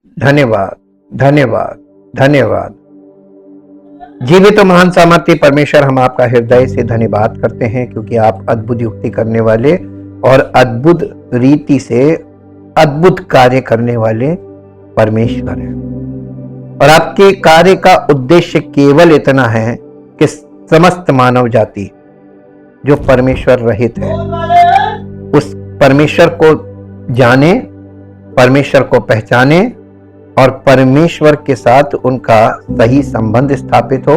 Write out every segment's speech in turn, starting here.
धन्यवाद, धन्यवाद, धन्यवाद। जीवित और महान सामर्थ्य परमेश्वर, हम आपका हृदय से धन्यवाद करते हैं क्योंकि आप अद्भुत युक्ति करने वाले और अद्भुत रीति से अद्भुत कार्य करने वाले परमेश्वर हैं। और आपके कार्य का उद्देश्य केवल इतना है कि समस्त मानव जाति जो परमेश्वर रहित है उस परमेश्वर को जाने, परमेश्वर को पहचाने और परमेश्वर के साथ उनका सही संबंध स्थापित हो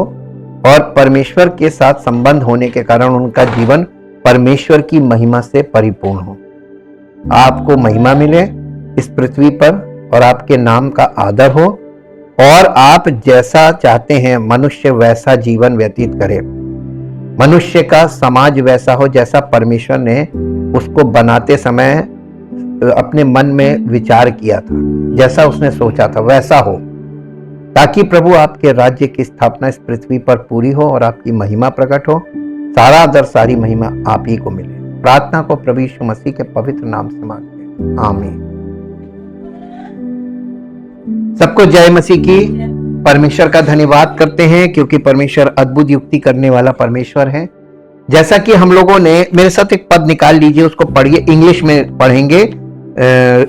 और परमेश्वर के साथ संबंध होने के कारण उनका जीवन परमेश्वर की महिमा से परिपूर्ण हो। आपको महिमा मिले इस पृथ्वी पर और आपके नाम का आदर हो और आप जैसा चाहते हैं मनुष्य वैसा जीवन व्यतीत करे। मनुष्य का समाज वैसा हो जैसा परमेश्वर ने उसको बनाते समय अपने मन में विचार किया था, जैसा उसने सोचा था वैसा हो, ताकि प्रभु आपके राज्य की स्थापना इस पृथ्वी पर पूरी हो और आपकी महिमा प्रकट हो। सारा आदर, सारी महिमा आप ही को मिले। प्रार्थना को प्रभु यीशु मसीह के पवित्र नाम से मांगते हैं, आमीन। सबको जय मसीह की। परमेश्वर का धन्यवाद करते हैं क्योंकि परमेश्वर अद्भुत युक्ति करने वाला परमेश्वर है। जैसा कि हम लोगों ने, मेरे साथ एक पद निकाल लीजिए, उसको पढ़िए, इंग्लिश में पढ़ेंगे।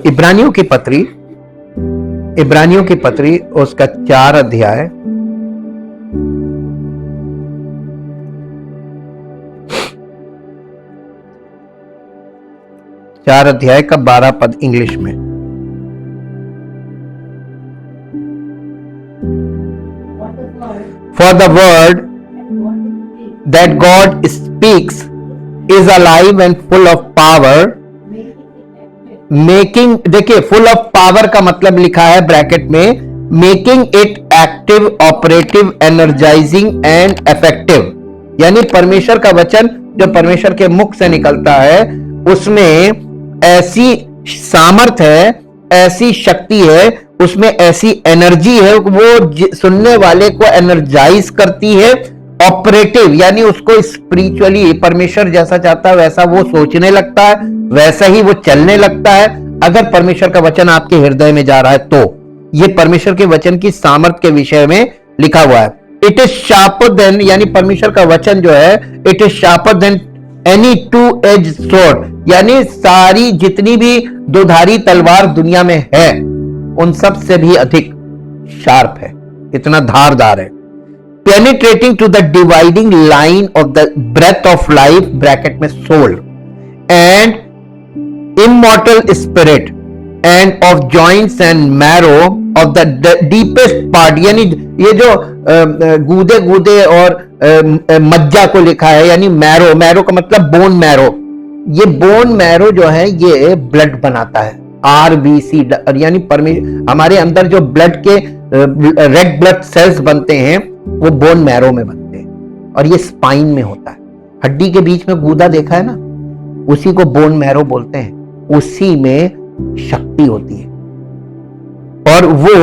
इब्रानियों की पत्री उसका 4 अध्याय, का 12 पद इंग्लिश में। For the word that God speaks is alive and full of power, making, देखिए फुल ऑफ पावर का मतलब लिखा है ब्रैकेट में, making it active, operative, energising and effective. यानी परमेश्वर का वचन जो परमेश्वर के मुख से निकलता है उसमें ऐसी सामर्थ है, ऐसी शक्ति है, उसमें ऐसी एनर्जी है, वो सुनने वाले को एनर्जाइज करती है। ऑपरेटिव यानी उसको स्पिरिचुअली परमेश्वर जैसा चाहता है वैसा वो सोचने लगता है, वैसा ही वो चलने लगता है। अगर परमेश्वर का वचन आपके हृदय में जा रहा है तो ये परमेश्वर के वचन की सामर्थ के विषय में लिखा हुआ है। इट इज शार्पर देन, यानी परमेश्वर का वचन जो है, it is sharper than any 2-edged sword, यानी सारी जितनी भी दोधारी तलवार दुनिया में है उन सब से भी अधिक शार्प है, इतना धारदार है। Penetrating to the dividing line of the breath of life, bracket में soul, and immortal spirit and of joints and marrow of the deepest part, यानी ये जो गूदे गूदे और मज्जा को लिखा है, यानी मैरो, मैरो का मतलब बोन मैरो। ये बोन मैरो जो है ये ब्लड बनाता है, RBC, यानी हमारे अंदर जो ब्लड के रेड ब्लड सेल्स बनते हैं वो बोन मैरो में बनते हैं और ये स्पाइन में होता है। हड्डी के बीच में गूदा देखा है ना, उसी को बोन मैरो बोलते हैं, उसी में शक्ति होती है और वो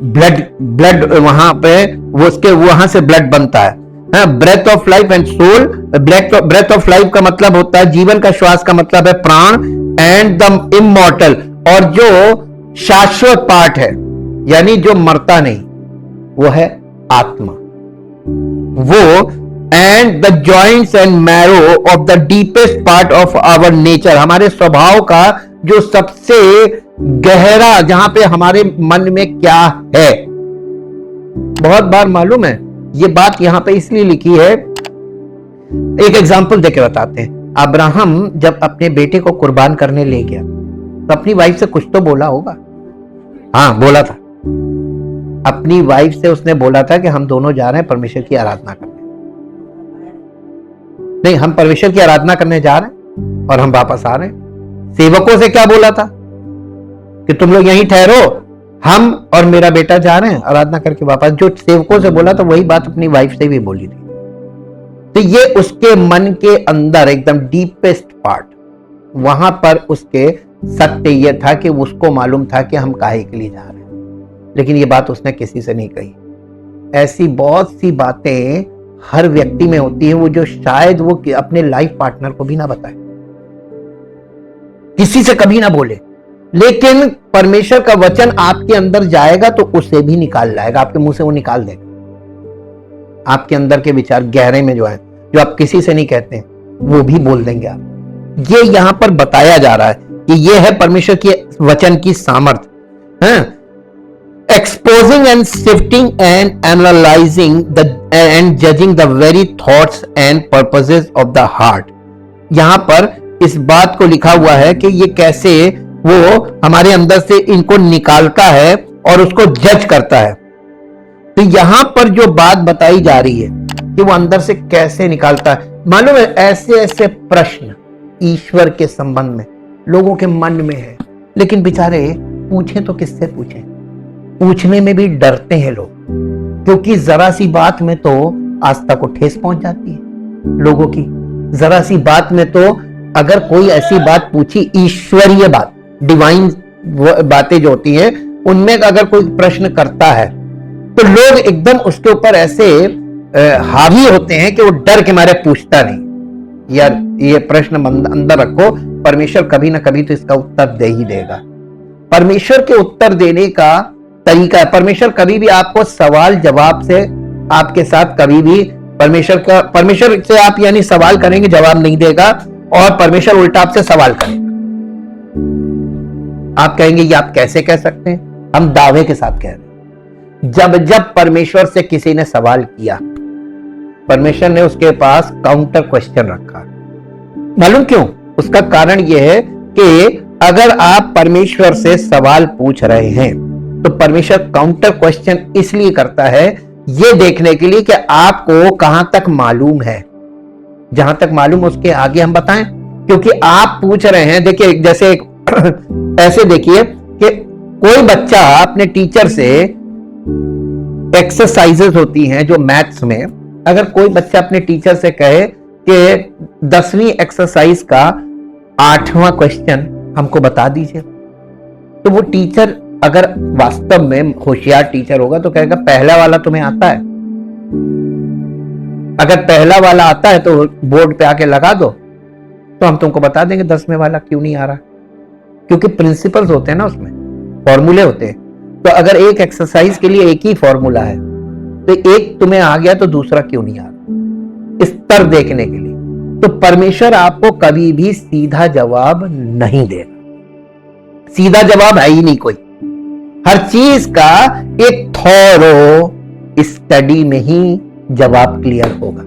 ब्लड वहां पे वो उसके वहां से ब्लड बनता है। Breath of life and soul, breath of life का मतलब होता है जीवन का श्वास का मतलब है प्राण, एंड द इमॉर्टल, और जो शाश्वत पार्ट है यानी जो मरता नहीं वो है आत्मा, वो, and the joints and marrow of the deepest part of our nature, हमारे स्वभाव का जो सबसे गहरा, जहां पे हमारे मन में क्या है। बहुत बार मालूम है ये बात यहां पे इसलिए लिखी है, एक एग्जांपल देके बताते हैं। अब्राहम जब अपने बेटे को कुर्बान करने ले गया तो अपनी वाइफ से कुछ तो बोला होगा, हाँ बोला था, अपनी वाइफ से उसने बोला था कि हम दोनों जा रहे हैं परमेश्वर की आराधना करने, नहीं हम परमेश्वर की आराधना करने जा रहे हैं और हम वापस आ रहे हैं। सेवकों से क्या बोला था कि तुम लोग यहीं ठहरो, हम और मेरा बेटा जा रहे हैं आराधना करके वापस। जो सेवकों से बोला था वही बात अपनी वाइफ से भी बोली थी। तो ये उसके मन के अंदर एकदम डीपेस्ट पार्ट, वहां पर उसके सत्य यह था कि उसको मालूम था कि हम काहे के लिए जा रहे हैं, लेकिन ये बात उसने किसी से नहीं कही। ऐसी बहुत सी बातें हर व्यक्ति में होती है वो जो शायद वो अपने लाइफ पार्टनर को भी ना बताए, किसी से कभी ना बोले, लेकिन परमेश्वर का वचन आपके अंदर जाएगा तो उसे भी निकाल लाएगा, आपके मुंह से वो निकाल देगा। आपके अंदर के विचार गहरे में जो है, जो आप किसी से नहीं कहते, वो भी बोल देंगे आप। ये यहां पर बताया जा रहा है कि ये है परमेश्वर के वचन की सामर्थ है। Exposing and sifting and analysing the end judging the very thoughts and purposes of the heart. यहां पर इस बात को लिखा हुआ है कि ये कैसे वो हमारे अंदर से इनको निकालता है और उसको जज करता है। तो यहां पर जो बात बताई जा रही है कि वो अंदर से कैसे निकालता है, मालूम है ऐसे ऐसे प्रश्न ईश्वर के संबंध में लोगों के मन में है, लेकिन बेचारे पूछें तो किससे पूछें, पूछने में भी डरते हैं लोग, क्योंकि जरा सी बात में तो आस्था को ठेस पहुंच जाती है लोगों की। जरा सी बात में तो अगर कोई ऐसी बात पूछी, ईश्वरीय बात, डिवाइन बातें जो होती हैं, उनमें अगर कोई प्रश्न करता है तो लोग एकदम उसके ऊपर ऐसे हावी होते हैं कि वो डर के मारे पूछता नहीं। यार ये प्रश्न अंदर रखो, परमेश्वर कभी ना कभी तो इसका उत्तर दे ही देगा। परमेश्वर के उत्तर देने का तरीका है, परमेश्वर कभी भी आपको सवाल जवाब से आपके साथ कभी भी परमेश्वर से आप यानी सवाल करेंगे जवाब नहीं देगा, और परमेश्वर उल्टा आपसे सवाल करेगा। आप कहेंगे ये आप कैसे कह सकते हैं? हम दावे के साथ कह रहे हैं, जब परमेश्वर से किसी ने सवाल किया, परमेश्वर ने उसके पास काउंटर क्वेश्चन रखा। मालूम क्यों? उसका कारण यह है कि अगर आप परमेश्वर से सवाल पूछ रहे हैं तो परमेश्वर काउंटर क्वेश्चन इसलिए करता है, यह देखने के लिए कि आपको कहां तक मालूम है। जहां तक मालूम उसके आगे हम बताएं, क्योंकि आप पूछ रहे हैं। देखिए जैसे ऐसे देखिए कि कोई बच्चा अपने टीचर से एक्सरसाइजेस होती हैं जो मैथ्स में, अगर कोई बच्चा अपने टीचर से कहे कि 10वीं एक्सरसाइज का 8वां क्वेश्चन हमको बता दीजिए, तो वो टीचर अगर वास्तव में होशियार टीचर होगा तो कहेगा पहला वाला तुम्हें आता है? अगर पहला वाला आता है तो बोर्ड पे आके लगा दो, तो हम तुमको बता देंगे 10वें वाला क्यों नहीं आ रहा, क्योंकि प्रिंसिपल्स होते हैं ना, उसमें फॉर्मूले होते हैं। तो अगर एक एक्सरसाइज के लिए एक ही फॉर्मूला है तो एक तुम्हें आ गया तो दूसरा क्यों नहीं आ रहा, स्तर देखने के लिए। तो परमेश्वर आपको कभी भी सीधा जवाब नहीं देगा, सीधा जवाब है ही नहीं कोई। हर चीज का एक थॉरो स्टडी में ही जवाब क्लियर होगा।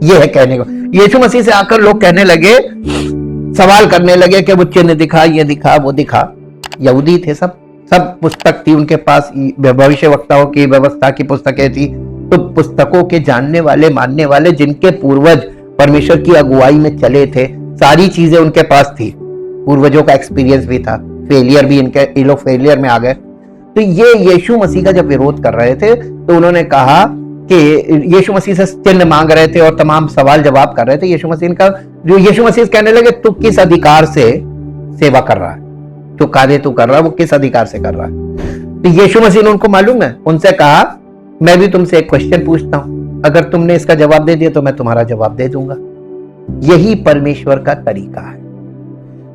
यह है कहने को। यीशु मसीह से आकर लोग कहने लगे, सवाल करने लगे कि वो चिन्ह दिखा, ये दिखा, वो दिखा। यहूदी थे, सब पुस्तक थी उनके पास, भविष्य वक्ताओं की व्यवस्था की पुस्तकें थी। तो पुस्तकों के जानने वाले, मानने वाले, जिनके पूर्वज परमेश्वर की अगुवाई में चले थे, सारी चीजें उनके पास थी। पूर्वजों का एक्सपीरियंस भी था, फेलियर भी, ये लोग फेलियर में आ गए। तो ये यीशु मसीह का जब विरोध कर रहे थे तो उन्होंने कहा कि यीशु मसीह से चिन्ह मांग रहे थे और तमाम सवाल जवाब कर रहे थे। यीशु मसीह कहने लगे तू किस अधिकार से सेवा कर रहा है, जो कार्य तू कर रहा है वो किस अधिकार से कर रहा है। तो यीशु मसीह ने उनको मालूम है, उनसे कहा मैं भी तुमसे एक क्वेश्चन पूछता हूं, अगर तुमने इसका जवाब दे दिया तो मैं तुम्हारा जवाब दे दूंगा। यही परमेश्वर का तरीका है।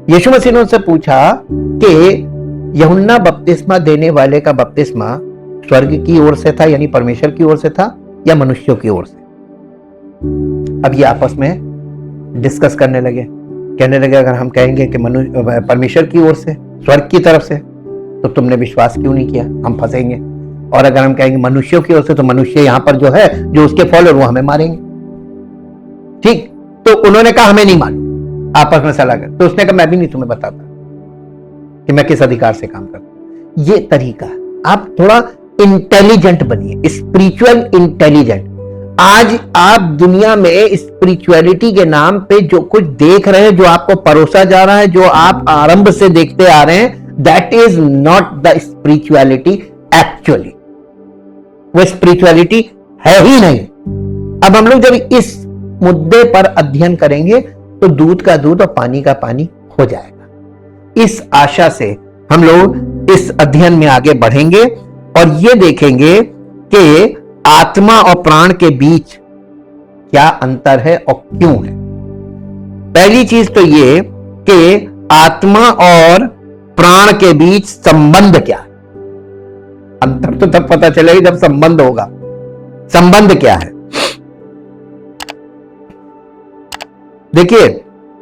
यीशु मसीह ने उनसे पूछा कि यूहन्ना बपतिस्मा देने वाले का बपतिस्मा स्वर्ग की ओर से था, यानी परमेश्वर की ओर से था, या मनुष्यों की ओर से? अब ये आपस में डिस्कस करने लगे, कहने लगे अगर हम कहेंगे कि परमेश्वर की ओर से, स्वर्ग की तरफ से, तो तुमने विश्वास क्यों नहीं किया, हम फंसेंगे। और अगर हम कहेंगे मनुष्यों की ओर से, तो मनुष्य यहां पर जो है, जो उसके फॉलोअर, वो हमें मारेंगे। ठीक, तो उन्होंने कहा हमें नहीं मालूम, आपस में सलाह कर। तो उसने कहा मैं भी नहीं तुम्हें बताता कि मैं किस अधिकार से काम करता। ये तरीका, आप थोड़ा इंटेलिजेंट बनिए, स्पिरिचुअल इंटेलिजेंट। आज आप दुनिया में स्पिरिचुअलिटी के नाम पे जो कुछ देख रहे हैं, जो आपको परोसा जा रहा है, जो आप आरंभ से देखते आ रहे हैं, that is not the spirituality actually. वो स्पिरिचुअलिटी है ही नहीं। अब हम लोग जब इस मुद्दे पर अध्ययन करेंगे तो दूध का दूध और पानी का पानी हो जाएगा। इस आशा से हम लोग इस अध्ययन में आगे बढ़ेंगे और ये देखेंगे कि आत्मा और प्राण के बीच क्या अंतर है और क्यों है। पहली चीज तो ये कि आत्मा और प्राण के बीच संबंध क्या है? अंतर तो तब पता चलेगा जब संबंध होगा। संबंध क्या है? देखिए,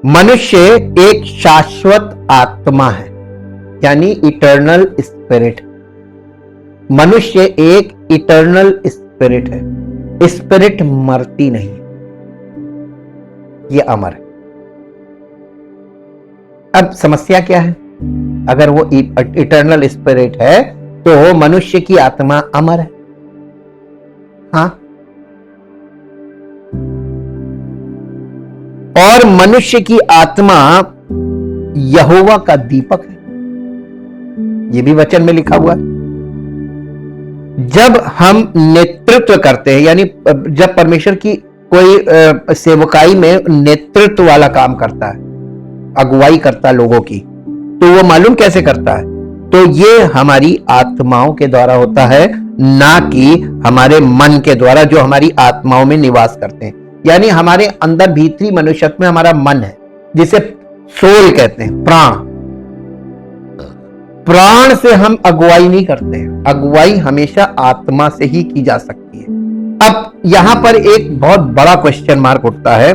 मनुष्य एक शाश्वत आत्मा है, यानी इटर्नल स्पिरिट। मनुष्य एक इटर्नल स्पिरिट है। स्पिरिट मरती नहीं, ये अमर है। अब समस्या क्या है? अगर वो इटर्नल स्पिरिट है तो मनुष्य की आत्मा अमर है। हाँ, और मनुष्य की आत्मा यहोवा का दीपक है, यह भी वचन में लिखा हुआ है। जब हम नेतृत्व करते हैं, यानी जब परमेश्वर की कोई सेवकाई में नेतृत्व वाला काम करता है, अगुवाई करता है लोगों की, तो वो मालूम कैसे करता है? तो ये हमारी आत्माओं के द्वारा होता है, ना कि हमारे मन के द्वारा, जो हमारी आत्माओं में निवास करते हैं। यानी हमारे अंदर भीतरी मनुष्यत्व में हमारा मन है, जिसे सोल कहते हैं, प्राण। प्राण से हम अगुवाई नहीं करते हैं, अगुवाई हमेशा आत्मा से ही की जा सकती है। अब यहां पर एक बहुत बड़ा क्वेश्चन मार्क उठता है।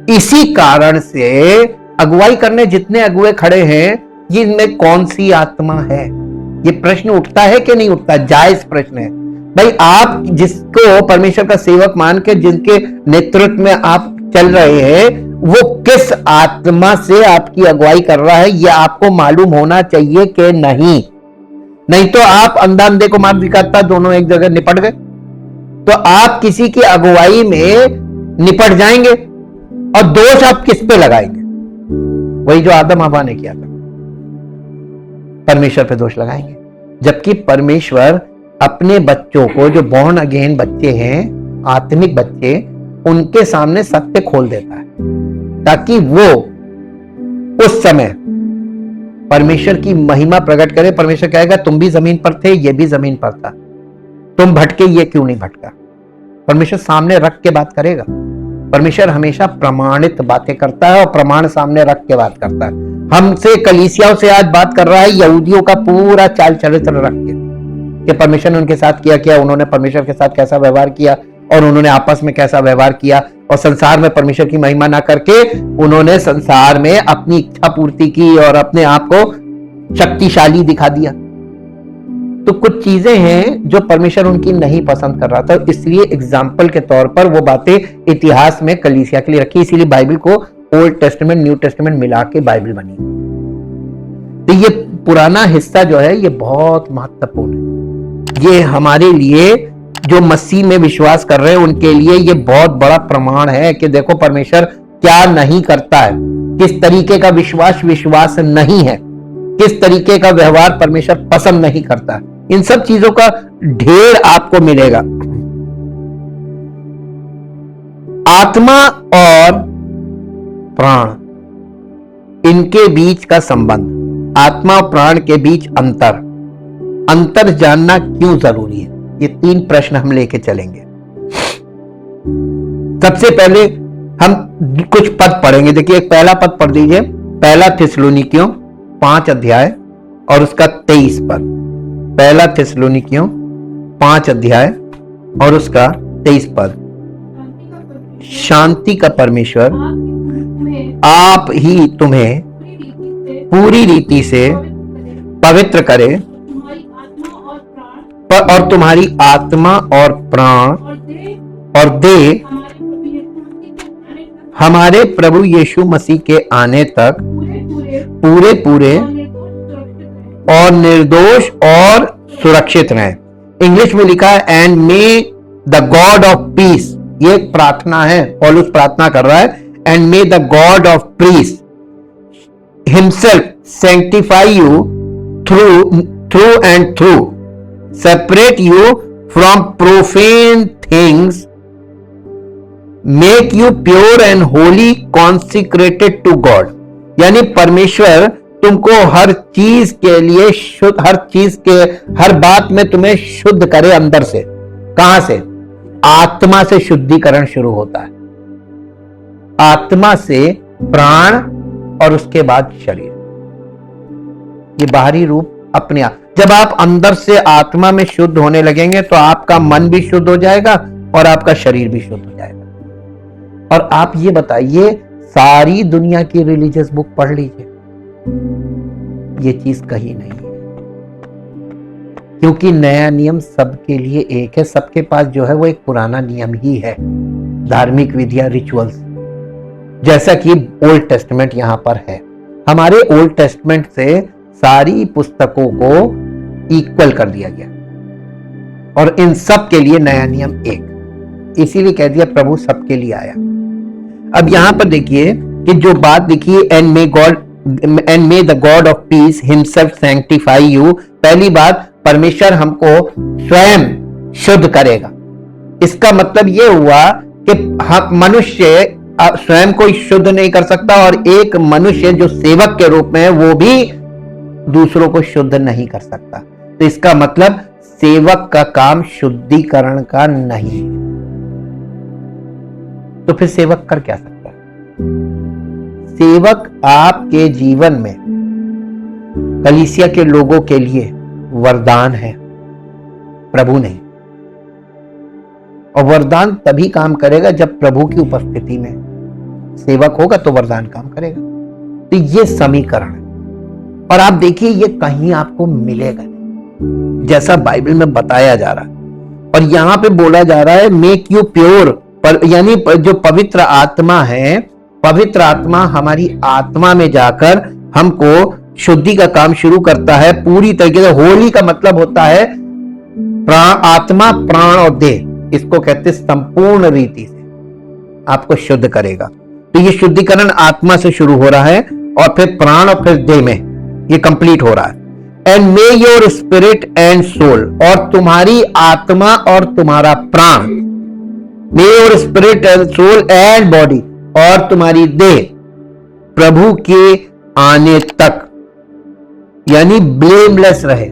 इसी कारण से अगुवाई करने जितने अगुए खड़े हैं, इनमें कौन सी आत्मा है? ये प्रश्न उठता है कि नहीं उठता? जायज प्रश्न है भाई। आप जिसको परमेश्वर का सेवक मान के, जिनके नेतृत्व में आप चल रहे हैं, वो किस आत्मा से आपकी अगुवाई कर रहा है, यह आपको मालूम होना चाहिए कि नहीं। नहीं तो आप अंधा अंधे को मार दिखाता, दोनों एक जगह निपट गए। तो आप किसी की अगुवाई में निपट जाएंगे और दोष आप किस पे लगाएंगे? वही जो आदम हवा ने किया था, परमेश्वर पे दोष लगाएंगे। जबकि परमेश्वर अपने बच्चों को, जो बॉर्न अगेन बच्चे हैं, आत्मिक बच्चे, उनके सामने सत्य खोल देता है, ताकि वो उस समय परमेश्वर की महिमा प्रकट करे। परमेश्वर कहेगा तुम भी जमीन पर थे, ये भी जमीन पर था, तुम भटके, ये क्यों नहीं भटका? परमेश्वर सामने रख के बात करेगा। परमेश्वर हमेशा प्रमाणित बातें करता है और प्रमाण सामने रख के बात करता है। हमसे, कलीसियाओं से आज बात कर रहा है, यहूदियों का पूरा चाल चरित्र रख के, कि परमेश्वर ने उनके साथ किया क्या, उन्होंने परमेश्वर के साथ कैसा व्यवहार किया, और उन्होंने आपस में कैसा व्यवहार किया, और संसार में परमेश्वर की महिमा ना करके उन्होंने संसार में अपनी इच्छा पूर्ति की और अपने आप को शक्तिशाली दिखा दिया। तो कुछ चीजें हैं जो परमेश्वर उनकी नहीं पसंद कर रहा था, इसलिए एग्जाम्पल के तौर पर वो बातें इतिहास में कलीसिया के लिए रखी। इसीलिए बाइबल को ओल्ड टेस्टामेंट, न्यू टेस्टामेंट मिला के बाइबल बनी। तो ये पुराना हिस्सा जो है, ये बहुत महत्वपूर्ण है। ये हमारे लिए, जो मसीह में विश्वास कर रहे हैं, उनके लिए ये बहुत बड़ा प्रमाण है कि देखो परमेश्वर क्या नहीं करता है, किस तरीके का विश्वास नहीं है, किस तरीके का व्यवहार परमेश्वर पसंद नहीं करता। इन सब चीजों का ढेर आपको मिलेगा। आत्मा और प्राण, इनके बीच का संबंध, आत्मा और प्राण के बीच अंतर जानना क्यों जरूरी है? ये 3 प्रश्न हम लेके चलेंगे। सबसे पहले हम कुछ पद पढ़ेंगे। देखिए, एक पहला पद पढ़ दीजिए, पहला थिस्सलुनीकियों 5 अध्याय और उसका 23 पद। पहला थिस्सलुनीकियों 5 अध्याय और उसका 23 पद। शांति का परमेश्वर आप ही तुम्हें पूरी रीति से पवित्र करे, और तुम्हारी आत्मा और प्राण और देह हमारे प्रभु यीशु मसीह के आने तक पूरे पूरे और निर्दोष और सुरक्षित रहें। इंग्लिश में लिखा है and may the God of peace. ये एक प्रार्थना है, पौलुस प्रार्थना कर रहा है। And may the God of peace himself sanctify you through and through, separate you from profane things, make you pure and holy, consecrated to God। यानी परमेश्वर तुमको हर चीज के लिए शुद्ध, हर चीज के हर बात में तुम्हें शुद्ध करे अंदर से। कहां से? आत्मा से शुद्धिकरण शुरू होता है, आत्मा से प्राण और उसके बाद शरीर। ये बाहरी रूप अपने आप, जब आप अंदर से आत्मा में शुद्ध होने लगेंगे तो आपका मन भी शुद्ध हो जाएगा और आपका शरीर भी शुद्ध हो जाएगा। और आप ये बताइए, सारी दुनिया की रिलीजियस बुक पढ़ लीजिए, ये चीज कहीं नहीं है, क्योंकि नया नियम सबके लिए एक है। सबके पास जो है वो एक पुराना नियम ही है, धार्मिक विधियां, रिचुअल्स, जैसा कि ओल्ड टेस्टमेंट यहां पर है। हमारे ओल्ड टेस्टमेंट से सारी पुस्तकों को इक्वल कर दिया गया और इन सब के लिए नया नियम एक, इसीलिए कह दिया प्रभु सबके लिए आया। अब यहां पर देखिए कि जो बात लिखी, and may the God of peace himself sanctify you. पहली बात, परमेश्वर हमको स्वयं शुद्ध करेगा। इसका मतलब यह हुआ कि मनुष्य स्वयं को शुद्ध नहीं कर सकता और एक मनुष्य जो सेवक के रूप में है वो भी दूसरों को शुद्ध नहीं कर सकता। तो इसका मतलब सेवक का काम शुद्धिकरण का नहीं है। तो फिर सेवक कर क्या सकता है? सेवक आपके जीवन में कलीसिया के लोगों के लिए वरदान है, प्रभु नहीं। और वरदान तभी काम करेगा जब प्रभु की उपस्थिति में सेवक होगा तो वरदान काम करेगा। तो ये समीकरण है और आप देखिए ये कहीं आपको मिलेगा नहीं, जैसा बाइबल में बताया जा रहा है। और यहां पे बोला जा रहा है मेक यू प्योर, यानी जो पवित्र आत्मा है, पवित्र आत्मा हमारी आत्मा में जाकर हमको शुद्धि का काम शुरू करता है पूरी तरीके से। होली का मतलब होता है प्राण, आत्मा, प्राण और देह, इसको कहते हैं संपूर्ण रीति से आपको शुद्ध करेगा। तो ये शुद्धिकरण आत्मा से शुरू हो रहा है और फिर प्राण और फिर देह में ये कंप्लीट हो रहा है। And may your spirit and soul, और तुम्हारी आत्मा और तुम्हारा प्राण, may your spirit and soul and body, और तुम्हारी देह प्रभु के आने तक यानी ब्लेमलेस रहे।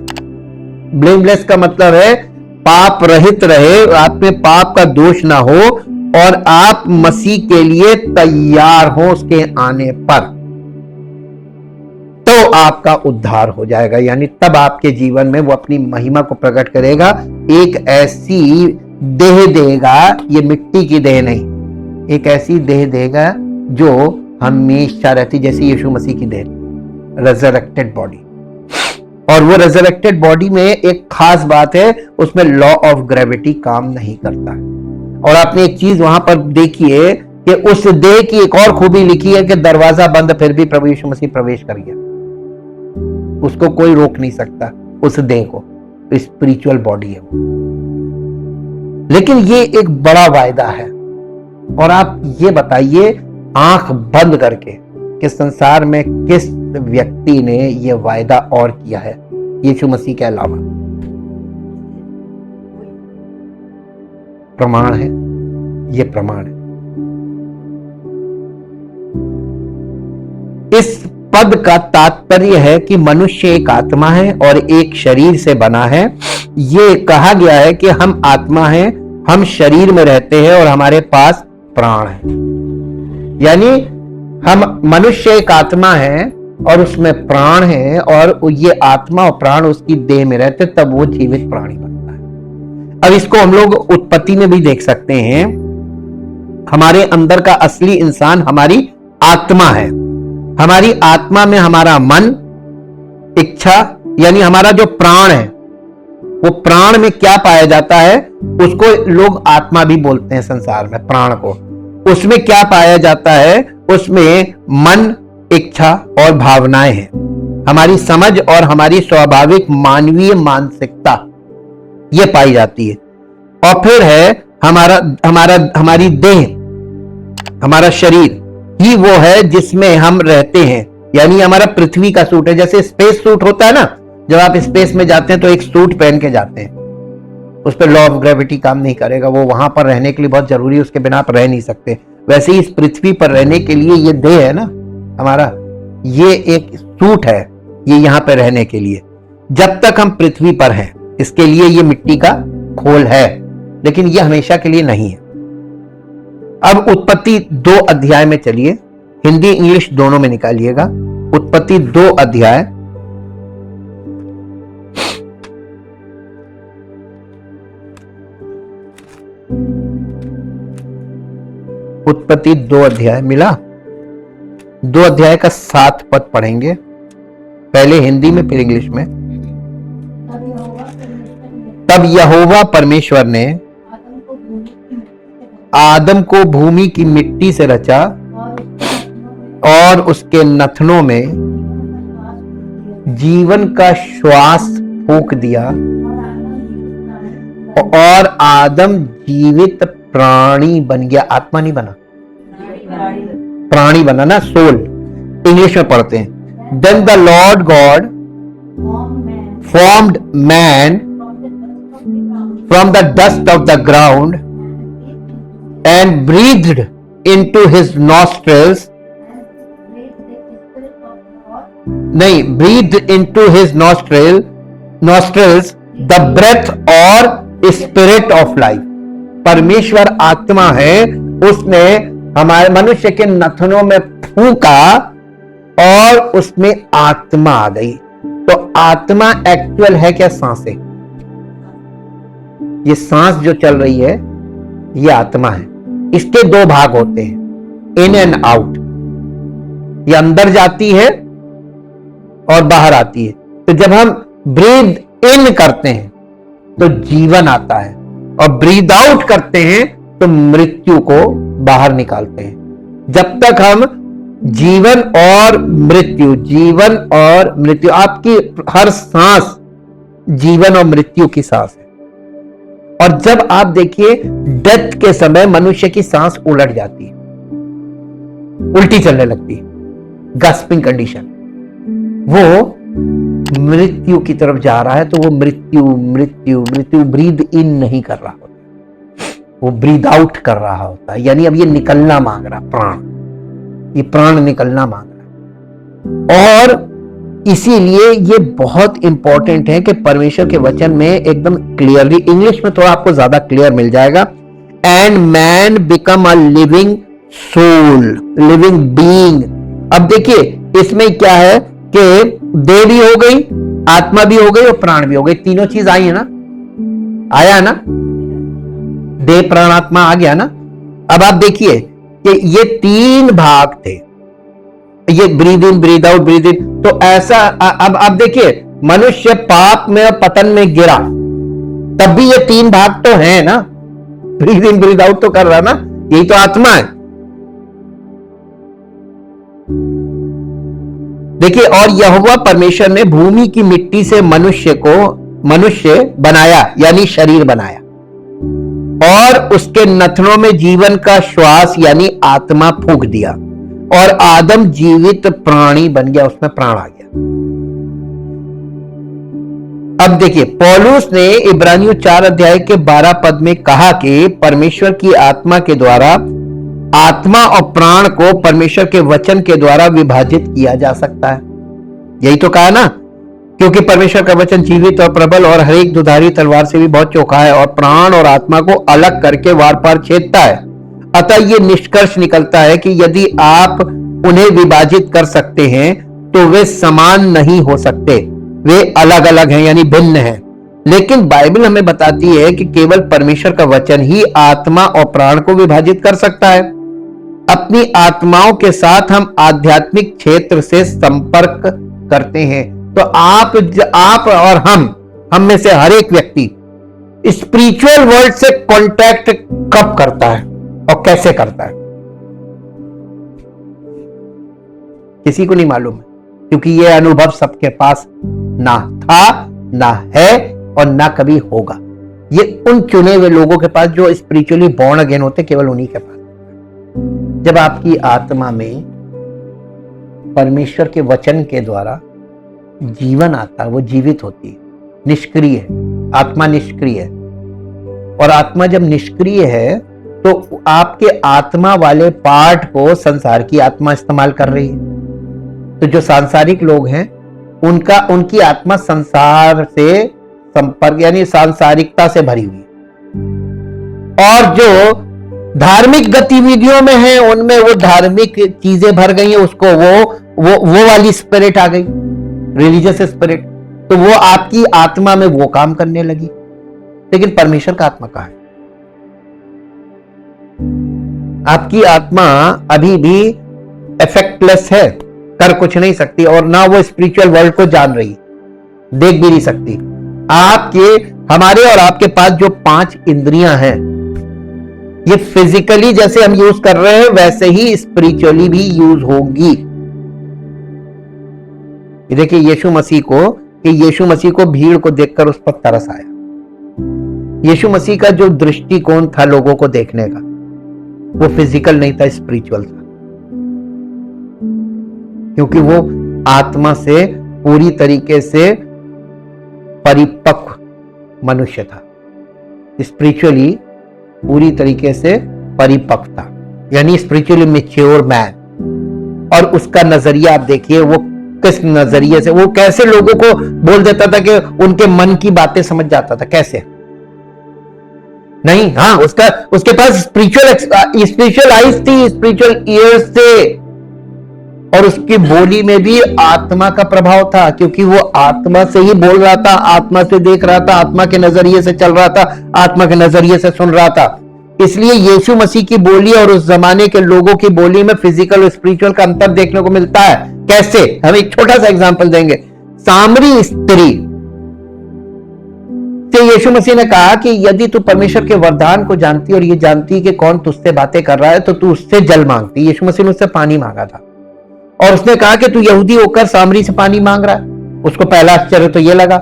ब्लेमलेस का मतलब है पाप रहित रहे, आप में पाप का दोष ना हो और आप मसीह के लिए तैयार हो उसके आने पर, तो आपका उद्धार हो जाएगा। यानी तब आपके जीवन में वो अपनी महिमा को प्रकट करेगा। एक ऐसी देह देगा, ये मिट्टी की देह नहीं, एक ऐसी देह देगा जो हमेशा रहती, जैसे यीशु मसीह की देह, रेजरेक्टेड बॉडी। और वो रेजरेक्टेड बॉडी में एक खास बात है, उसमें लॉ ऑफ ग्रेविटी काम नहीं करता। और आपने एक चीज वहां पर देखिए कि उस देह की एक और खूबी लिखी है कि दरवाजा बंद फिर भी प्रभु यीशु मसीह प्रवेश कर गया, उसको कोई रोक नहीं सकता उस देह को। स्पिरिचुअल बॉडी है वो। लेकिन ये एक बड़ा वायदा है। और आप ये बताइए आंख बंद करके कि संसार में किस व्यक्ति ने यह वायदा और किया है यीशु मसीह के अलावा? प्रमाण है, ये प्रमाण है। इस पद का तात्पर्य है कि मनुष्य एक आत्मा है और एक शरीर से बना है। ये कहा गया है कि हम आत्मा हैं, हम शरीर में रहते हैं और हमारे पास प्राण है। यानी हम मनुष्य एक आत्मा है और उसमें प्राण है, और ये आत्मा और प्राण उसकी देह में रहते, तब वो जीवित प्राणी बनता है। अब इसको हम लोग उत्पत्ति में भी देख सकते हैं। हमारे अंदर का असली इंसान हमारी आत्मा है। हमारी आत्मा में हमारा मन, इच्छा, यानी हमारा जो प्राण है, वो प्राण में क्या पाया जाता है, उसको लोग आत्मा भी बोलते हैं संसार में, प्राण को। उसमें क्या पाया जाता है? उसमें मन, इच्छा और भावनाएं हैं, हमारी समझ और हमारी स्वाभाविक मानवीय मानसिकता ये पाई जाती है। और फिर है हमारी देह, हमारा शरीर ही वो है जिसमें हम रहते हैं। यानी हमारा पृथ्वी का सूट है, जैसे स्पेस सूट होता है ना, जब आप स्पेस में जाते हैं तो एक सूट पहन के जाते हैं, उस पर लॉ ऑफ ग्रेविटी काम नहीं करेगा, वो वहां पर रहने के लिए बहुत जरूरी है, उसके बिना आप रह नहीं सकते। वैसे ही इस पृथ्वी पर रहने के लिए ये देह है ना हमारा, ये एक सूट है, ये यहां पर रहने के लिए, जब तक हम पृथ्वी पर हैं इसके लिए ये मिट्टी का खोल है, लेकिन ये हमेशा के लिए नहीं है। अब उत्पत्ति 2 अध्याय में चलिए, हिंदी इंग्लिश दोनों में निकालिएगा। उत्पत्ति 2 अध्याय उत्पत्ति 2 अध्याय मिला, 2 अध्याय का 7 पद पढ़ेंगे, पहले हिंदी में फिर इंग्लिश में। तब यहोवा परमेश्वर ने आदम को भूमि की मिट्टी से रचा और उसके नथनों में जीवन का श्वास फूंक दिया और आदम जीवित प्राणी बन गया। आत्मा नहीं बना, प्राणी बना ना, सोल इंग्लिश में पढ़ते हैं। Then the Lord God formed man from the dust of the ground and breathed into his nostrils, नहीं, breathed into his nostrils the breath और spirit of life। परमेश्वर आत्मा है, उसने हमारे मनुष्य के नथनों में फूंका और उसमें आत्मा आ गई। तो आत्मा एक्चुअल है क्या? सांसें। ये सांस जो चल रही है ये आत्मा है। इसके 2 भाग होते हैं, इन एंड आउट। ये अंदर जाती है और बाहर आती है। तो जब हम ब्रीथ इन करते हैं तो जीवन आता है और ब्रीथ आउट करते हैं तो मृत्यु को बाहर निकालते हैं। जब तक हम जीवन और मृत्यु, जीवन और मृत्यु, आपकी हर सांस जीवन और मृत्यु की सांस है। और जब आप देखिए डेथ के समय मनुष्य की सांस उलट जाती है, उल्टी चलने लगती है, गास्पिंग कंडीशन, वो मृत्यु की तरफ जा रहा है। तो वो मृत्यु मृत्यु मृत्यु ब्रीद इन नहीं कर रहा होता, वो ब्रीद आउट कर रहा होता है। यानी अब ये निकलना मांग रहा, प्राण, ये प्राण निकलना मांग रहा। और इसीलिए ये बहुत इंपॉर्टेंट है कि परमेश्वर के वचन में एकदम क्लियरली, इंग्लिश में थोड़ा आपको ज्यादा क्लियर मिल जाएगा, and man become a living soul, living being. अब देखिए इसमें क्या है कि देह भी हो गई, आत्मा भी हो गई और प्राण भी हो गई, तीनों चीज आई है ना, आया ना, देह प्राण आत्मा आ गया ना। अब आप देखिए कि ये 3 भाग थे, ये breathe in breathe out breathe in. तो ऐसा अब आप देखिए मनुष्य पाप में और पतन में गिरा, तब भी ये 3 भाग तो है ना, ब्रीद इन ब्रीद आउट तो कर रहा ना, यही तो आत्मा है। देखिए, और यहोवा परमेश्वर ने भूमि की मिट्टी से मनुष्य बनाया, यानी शरीर बनाया, और उसके नथनों में जीवन का श्वास यानी आत्मा फूंक दिया और आदम जीवित प्राणी बन गया, उसमें प्राण आ गया। अब देखिए पौलुस ने इब्रानियों 4 अध्याय के 12 पद में कहा कि परमेश्वर की आत्मा के द्वारा आत्मा और प्राण को परमेश्वर के वचन के द्वारा विभाजित किया जा सकता है। यही तो कहा ना, क्योंकि परमेश्वर का वचन जीवित और प्रबल और हर एक दुधारी तलवार से भी बहुत चौखा है और प्राण और आत्मा को अलग करके वार पार छेदता है। अतः ये निष्कर्ष निकलता है कि यदि आप उन्हें विभाजित कर सकते हैं तो वे समान नहीं हो सकते, वे अलग अलग हैं, यानी भिन्न हैं। लेकिन बाइबल हमें बताती है कि केवल परमेश्वर का वचन ही आत्मा और प्राण को विभाजित कर सकता है। अपनी आत्माओं के साथ हम आध्यात्मिक क्षेत्र से संपर्क करते हैं। तो आप और हम में से हर एक व्यक्ति स्पिरिचुअल वर्ल्ड से कांटेक्ट कब करता है और कैसे करता है, किसी को नहीं मालूम है, क्योंकि यह अनुभव सबके पास ना था, ना है और ना कभी होगा। ये उन चुने हुए लोगों के पास जो स्पिरिचुअली बॉर्न अगेन होते, केवल उन्हीं के पास। जब आपकी आत्मा में परमेश्वर के वचन के द्वारा जीवन आता है, वो जीवित होती है, निष्क्रिय है, आत्मा निष्क्रिय है। और आत्मा जब निष्क्रिय है तो आपके आत्मा वाले पार्ट को संसार की आत्मा इस्तेमाल कर रही है। तो जो सांसारिक लोग हैं उनकी आत्मा संसार से संपर्क यानी सांसारिकता से भरी हुई है, और जो धार्मिक गतिविधियों में है उनमें वो धार्मिक चीजें भर गई हैं, उसको वो वाली स्पिरिट आ गई, रिलीजियस स्पिरिट, तो वो आपकी आत्मा में वो काम करने लगी। लेकिन परमेश्वर का आत्मा कहाँ है? आपकी आत्मा अभी भी इफेक्टलेस है, कर कुछ नहीं सकती, और ना वो स्पिरिचुअल वर्ल्ड को जान रही, देख भी नहीं सकती। आपके, हमारे और आपके पास जो 5 इंद्रियां हैं, ये फिजिकली जैसे हम यूज कर रहे हैं वैसे ही स्पिरिचुअली भी यूज होगी। देखिए यीशु मसीह को, कि यीशु मसीह को भीड़ को देखकर उस पर तरस आया। यीशु मसीह का जो दृष्टिकोण था लोगों को देखने का, वो फिजिकल नहीं था, स्पिरिचुअल था, क्योंकि वो आत्मा से पूरी तरीके से परिपक्व मनुष्य था, स्पिरिचुअली पूरी तरीके से परिपक्व था, यानी स्पिरिचुअली मैच्योर मैन। और उसका नजरिया आप देखिए, वो किस नजरिए से, वो कैसे लोगों को बोल देता था कि उनके मन की बातें समझ जाता था, कैसे नहीं। हाँ, उसके पास स्पिरिचुअल आइज थी, स्पिरिचुअल ईयर्स थे, और उसकी बोली में भी आत्मा का प्रभाव था, क्योंकि वो आत्मा से ही बोल रहा था, आत्मा से देख रहा था, आत्मा के नजरिए से चल रहा था, आत्मा के नजरिए से सुन रहा था। इसलिए यीशु मसीह की बोली और उस जमाने के लोगों की बोली में फिजिकल और स्पिरिचुअल का अंतर देखने को मिलता है। कैसे? हम एक छोटा सा एग्जांपल देंगे। सामरी स्त्री से यीशु मसीह ने कहा कि यदि तू परमेश्वर के वरदान को जानती और ये जानती कि कौन तुझसे बातें कर रहा है, तो तू उससे जल मांगती। यीशु मसीह ने उससे पानी मांगा था, और उसने कहा कि तू यहूदी होकर सामरी से पानी मांग रहा है। उसको पहला आश्चर्य तो ये लगा,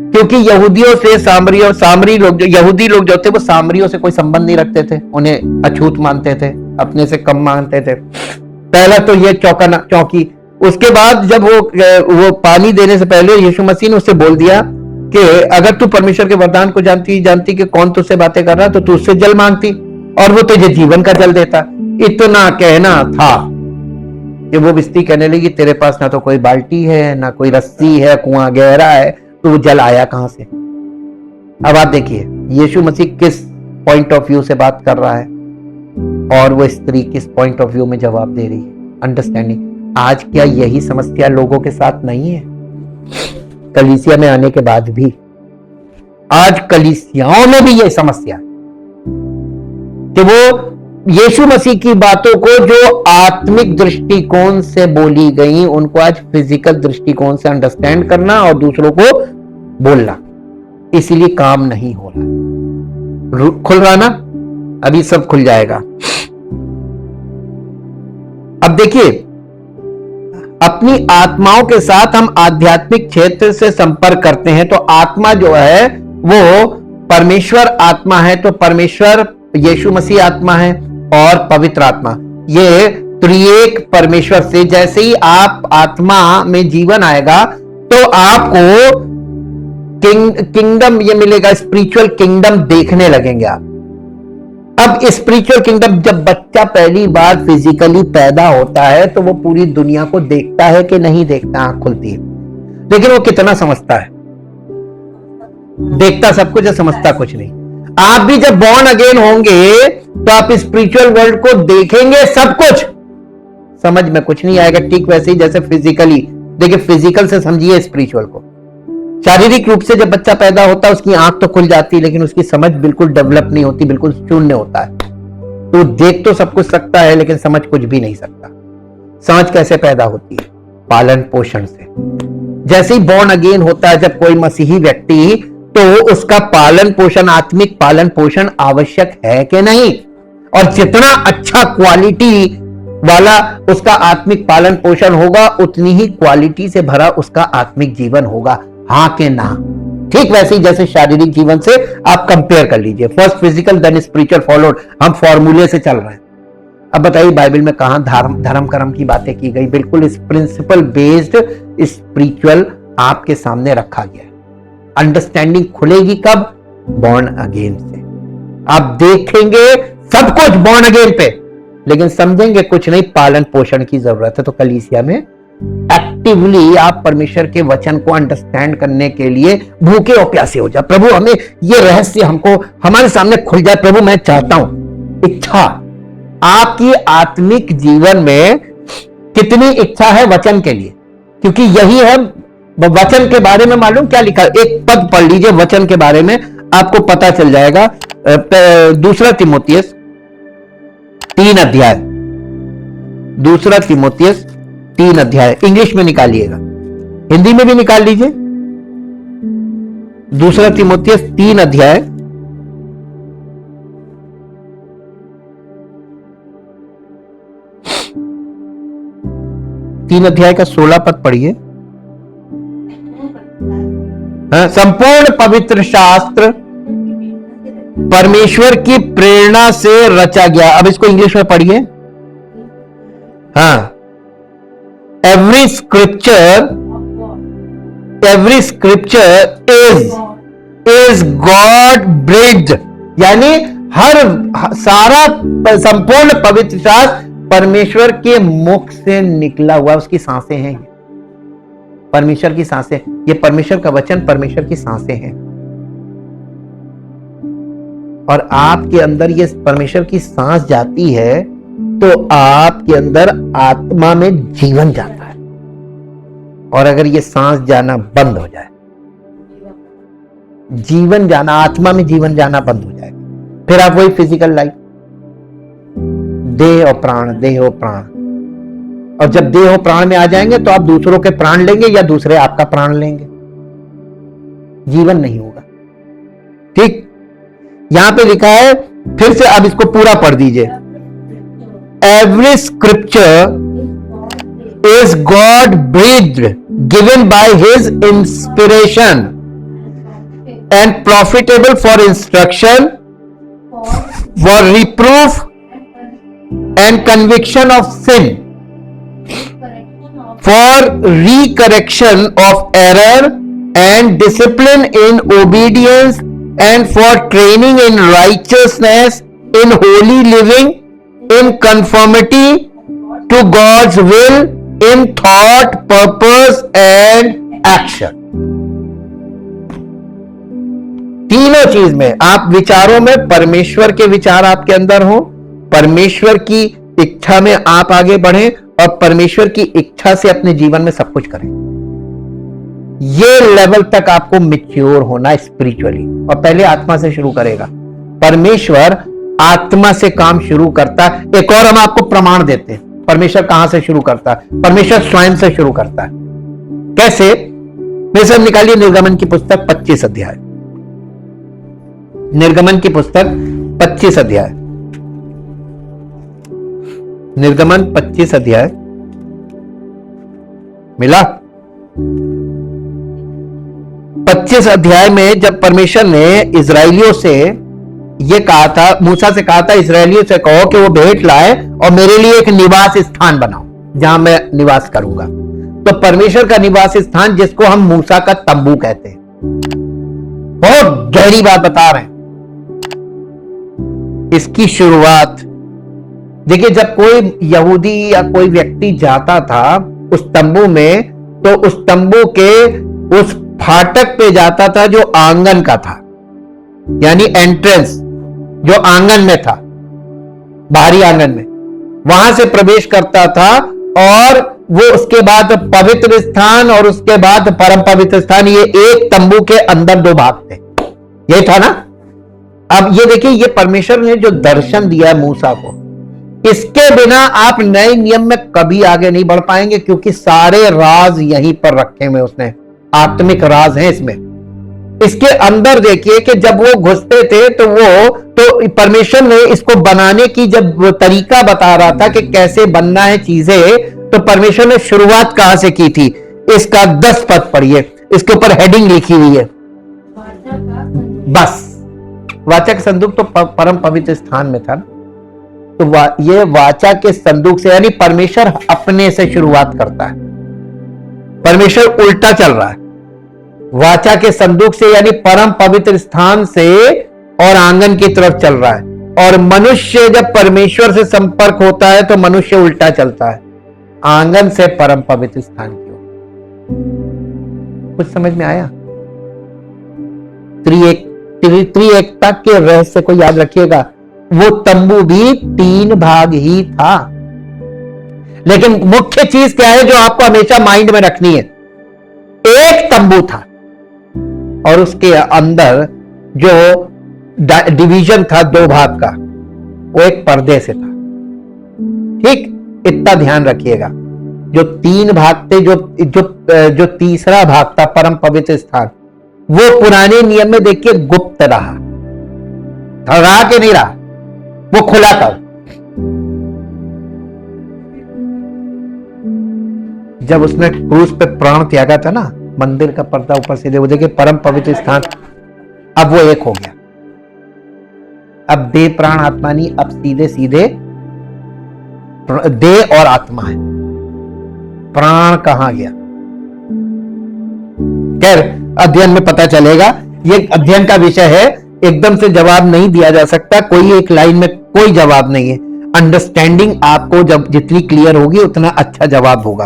क्योंकि यहूदियों से सामरी लोग, यहूदी लोग जो थे वो सामरियों से कोई संबंध नहीं रखते थे, उन्हें अछूत मानते थे, अपने से कम मानते थे। पहला तो ये चौंकी। उसके बाद जब वो पानी देने से पहले यीशु मसीह ने उससे बोल दिया कि अगर तू परमेश्वर के वरदान को जानती कि कौन तुझसे बातें कर रहा है, तो तू उससे जल मांगती और वो तुझे जीवन का जल देता। इतना कहना था कि वो बिस्ती कहने लगी, तेरे पास ना तो कोई बाल्टी है, ना कोई रस्सी है, कुआं गहरा है, तो वो जल आया कहां से? अब आप देखिए यीशु मसीह किस पॉइंट ऑफ व्यू से बात कर रहा है, और वो स्त्री किस पॉइंट ऑफ व्यू में जवाब दे रही है। अंडरस्टैंडिंग। आज क्या यही समस्या लोगों के साथ नहीं है? कलीसिया में आने के बाद भी आज कलीसियाओं में भी यह समस्या कि वो यीशु मसीह की बातों को जो आत्मिक दृष्टिकोण से बोली गई, उनको आज फिजिकल दृष्टिकोण से अंडरस्टैंड करना और दूसरों को बोलना, इसीलिए काम नहीं हो रहा। खुल रहा ना? अभी सब खुल जाएगा। अब देखिए, अपनी आत्माओं के साथ हम आध्यात्मिक क्षेत्र से संपर्क करते हैं, तो आत्मा जो है वो परमेश्वर आत्मा है, तो परमेश्वर यीशु मसीह आत्मा है और पवित्र आत्मा, ये त्रिएक परमेश्वर से जैसे ही आप आत्मा में जीवन आएगा तो आपको किंगडम ये मिलेगा, स्पिरिचुअल किंगडम देखने लगेंगे आप। अब स्पिरिचुअल किंगडम, जब बच्चा पहली बार फिजिकली पैदा होता है तो वो पूरी दुनिया को देखता है कि नहीं देखता, आंख खुलती है, लेकिन वो कितना समझता है? देखता सब कुछ है, समझता कुछ नहीं। आप भी जब बॉर्न अगेन होंगे तो आप स्पिरिचुअल वर्ल्ड को देखेंगे सब कुछ, समझ में कुछ नहीं आएगा। ठीक वैसे ही जैसे फिजिकली, देखिए फिजिकल से समझिए स्पिरिचुअल को। शारीरिक रूप से जब बच्चा पैदा होता है उसकी आंख तो खुल जाती है, लेकिन उसकी समझ बिल्कुल डेवलप नहीं होती, बिल्कुल शून्य होता है। तो देख तो सब कुछ सकता है लेकिन समझ कुछ भी नहीं सकता। समझ कैसे पैदा होती है? पालन पोषण से। जैसे ही बॉर्न अगेन होता है जब कोई मसीही व्यक्ति, तो उसका पालन पोषण, आत्मिक पालन पोषण आवश्यक है कि नहीं, और जितना अच्छा क्वालिटी वाला उसका आत्मिक पालन पोषण होगा, उतनी ही क्वालिटी से भरा उसका आत्मिक जीवन होगा, हाँ के ना? ठीक वैसे ही जैसे शारीरिक जीवन से आप कंपेयर कर लीजिए, first physical then spiritual followed, हम फॉर्मूले से चल रहे हैं। अब बताइए बाइबल में कहां धर्म कर्म की बातें की गई? बिल्कुल इस प्रिंसिपल बेस्ड स्पिरिचुअल आपके सामने रखा गया है। अंडरस्टैंडिंग खुलेगी कब? बॉर्न अगेन से। आप देखेंगे सब कुछ बॉर्न अगेन पे, लेकिन समझेंगे कुछ नहीं, पालन पोषण की जरूरत है। तो कलीसिया में एक्टिवली आप परमेश्वर के वचन को अंडरस्टैंड करने के लिए भूखे और प्यासे हो जाए। प्रभु हमें ये रहस्य हमको हमारे सामने खुल जाए, प्रभु मैं चाहता हूं। इच्छा, आपकी आत्मिक जीवन में कितनी इच्छा है वचन के लिए? क्योंकि यही है वचन के बारे में। मालूम क्या लिखा? एक पद पढ़ लीजिए वचन के बारे में, आपको पता चल जाएगा। दूसरा तिमोथियस 3 अध्याय, दूसरा तीमुथियुस 3 अध्याय, इंग्लिश में निकालिएगा, हिंदी में भी निकाल लीजिए। दूसरा तीमुथियुस 3 अध्याय, तीन अध्याय का 16 पद पढ़िए। संपूर्ण पवित्र शास्त्र परमेश्वर की प्रेरणा से रचा गया। अब इसको इंग्लिश में पढ़िए। हाँ, एवरी स्क्रिप्चर इज गॉड ब्रेथ्ड, यानी सारा संपूर्ण पवित्र शास्त्र परमेश्वर के मुख से निकला हुआ, उसकी सांसें हैं, परमेश्वर की सांसें, ये परमेश्वर का वचन परमेश्वर की सांसें हैं। और आपके अंदर ये परमेश्वर की सांस जाती है तो आपके अंदर आत्मा में जीवन जाता है। और अगर ये सांस जाना बंद हो जाए, जीवन जाना, आत्मा में जीवन जाना बंद हो जाएगा, फिर आप वही फिजिकल लाइफ, देह और प्राण, देह और प्राण। और जब देह और प्राण में आ जाएंगे तो आप दूसरों के प्राण लेंगे या दूसरे आपका प्राण लेंगे, जीवन नहीं होगा। ठीक, यहां पे लिखा है, फिर से अब इसको पूरा पढ़ दीजिए। Every scripture is God breathed, given by his inspiration and profitable for instruction, for reproof and conviction of sin, for recorrection of error and discipline in obedience, and for training in righteousness, in holy living, in conformity to God's will, in thought, purpose and action. तीनों चीज में, आप विचारों में परमेश्वर के विचार आपके अंदर हो, परमेश्वर की इच्छा में आप आगे बढ़ें और परमेश्वर की इच्छा से अपने जीवन में सब कुछ करें। ये लेवल तक आपको मैच्योर होना स्पिरिचुअली, और पहले आत्मा से शुरू करेगा। परमेश्वर आत्मा से काम शुरू करता है। एक और हम आपको प्रमाण देते हैं, परमेश्वर कहां से शुरू करता है? परमेश्वर स्वयं से शुरू करता है। कैसे? मेरे साथ निकालिए निर्गमन की पुस्तक 25 अध्याय, निर्गमन की पुस्तक 25 अध्याय, निर्गमन 25 अध्याय मिला। 25 अध्याय में जब परमेश्वर ने इजरायलियों से ये कहा था, मूसा से कहा था, इजरायलियों से कहो कि वो भेंट लाए और मेरे लिए एक निवास स्थान बनाओ जहां मैं निवास करूंगा। तो परमेश्वर का निवास स्थान, जिसको हम मूसा का तंबू कहते हैं, बहुत गहरी बात बता रहे हैं। इसकी शुरुआत देखिए, जब कोई यहूदी या कोई व्यक्ति जाता था उस तंबू में, तो उस तंबू के उस फाटक पे जाता था जो आंगन का था, यानी एंट्रेंस जो आंगन में था, बाहरी आंगन में, वहां से प्रवेश करता था। और वो उसके बाद पवित्र स्थान और उसके बाद परम पवित्र स्थान, ये एक तंबू के अंदर 2 भाग थे, ये था ना। अब ये देखिए, ये परमेश्वर ने जो दर्शन दिया है मूसा को, इसके बिना आप नए नियम में कभी आगे नहीं बढ़ पाएंगे, क्योंकि सारे राज यहीं पर रखे हुए उसने, आत्मिक राज हैं इसमें। इसके अंदर देखिए कि जब वो घुसते थे तो परमेश्वर ने इसको बनाने की जब तरीका बता रहा था कि कैसे बनना है चीजें, तो परमेश्वर ने शुरुआत कहां से की थी? इसका 10 पद पढ़िए, इसके ऊपर हेडिंग लिखी हुई है, बस वाचा का संदूक तो परम पवित्र स्थान में था। तो ये वाचा के संदूक से, यानी परमेश्वर अपने से शुरुआत करता है, परमेश्वर उल्टा चल रहा है, वाचा के संदूक से यानी परम पवित्र स्थान से और आंगन की तरफ चल रहा है। और मनुष्य जब परमेश्वर से संपर्क होता है तो मनुष्य उल्टा चलता है, आंगन से परम पवित्र स्थान की ओर। कुछ समझ में आया? त्रिएकता के रहस्य को याद रखिएगा। वो तंबू भी 3 भाग ही था, लेकिन मुख्य चीज क्या है जो आपको हमेशा माइंड में रखनी है? एक तंबू था और उसके अंदर जो डिवीजन था 2 भाग का, वो एक पर्दे से था। ठीक, इतना ध्यान रखिएगा। जो 3 भाग थे, जो तीसरा भाग था परम पवित्र स्थान, वो पुराने नियम में देखिए गुप्त रहा के नहीं रहा, वो खुला था। जब उसने क्रूस पे प्राण त्यागा था ना, मंदिर का पर्दा ऊपर से वो देखिए परम पवित्र स्थान, अब वो एक हो गया। अब देह प्राण आत्मा नहीं, अब सीधे सीधे देह और आत्मा है। प्राण कहां गया? खैर अध्ययन में पता चलेगा, ये अध्ययन का विषय है, एकदम से जवाब नहीं दिया जा सकता, कोई एक लाइन में कोई जवाब नहीं है। अंडरस्टैंडिंग आपको जब जितनी क्लियर होगी उतना अच्छा जवाब होगा।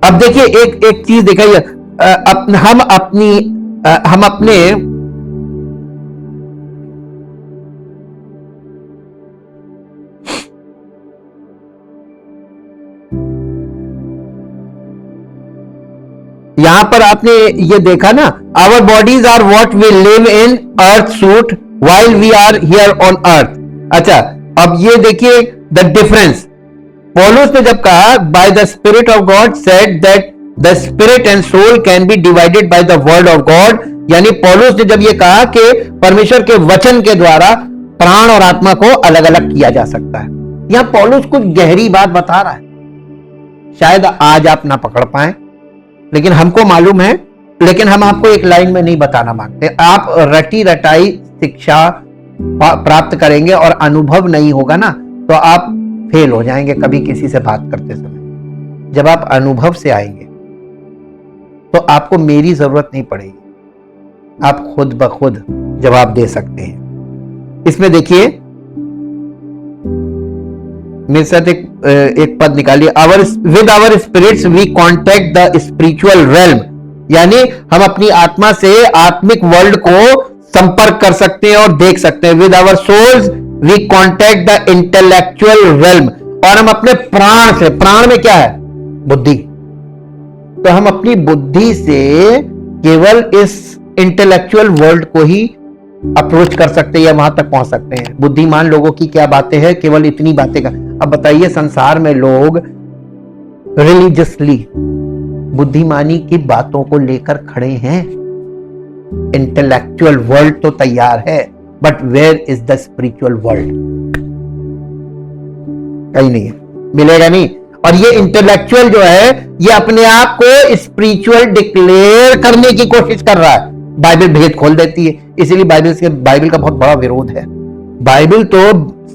अब देखिए एक चीज दिखाइए, हम अपने यहां पर आपने ये देखा ना, our bodies are what we live in earth suit while we are here on earth. अच्छा, अब ये देखिए द डिफरेंस। पौलुस ने जब कहा by the spirit of God said that the spirit and soul can be divided by the word of God, यानी पौलुस ने जब ये कहा कि परमेश्वर के वचन के द्वारा प्राण और आत्मा को अलग अलग किया जा सकता है, यहां पौलुस कुछ गहरी बात बता रहा है। शायद आज आप ना पकड़ पाए, लेकिन हमको मालूम है, लेकिन हम आपको एक लाइन में नहीं बताना मांगते। आप रटी रटाई शिक्षा प्राप्त करेंगे और अनुभव नहीं होगा ना, तो आप फेल हो जाएंगे कभी किसी से बात करते समय। जब आप अनुभव से आएंगे तो आपको मेरी जरूरत नहीं पड़ेगी, आप खुद ब खुद जवाब दे सकते हैं। इसमें देखिए मेरे साथ एक पद निकालिए, with our spirits we contact the spiritual realm, यानी हम अपनी आत्मा से आत्मिक वर्ल्ड को संपर्क कर सकते हैं और देख सकते हैं। With our souls we contact the intellectual realm, और हम अपने प्राण से, प्राण में क्या है? बुद्धि, तो हम अपनी बुद्धि से केवल इस इंटेलेक्चुअल वर्ल्ड को ही अप्रोच कर सकते हैं या वहां तक पहुंच सकते हैं। बुद्धिमान लोगों की क्या बातें हैं, केवल इतनी बातें कर। अब बताइए, संसार में लोग रिलीजियसली बुद्धिमानी की बातों को लेकर खड़े हैं। इंटेलेक्चुअल वर्ल्ड तो तैयार है, but where is the spiritual world? कहीं नहीं है, मिलेगा नहीं। और ये इंटेलेक्चुअल जो है, ये अपने आप को स्पिरिचुअल डिक्लेयर करने की कोशिश कर रहा है। बाइबल भेद खोल देती है, इसीलिए बाइबल का बहुत बड़ा विरोध है। बाइबल तो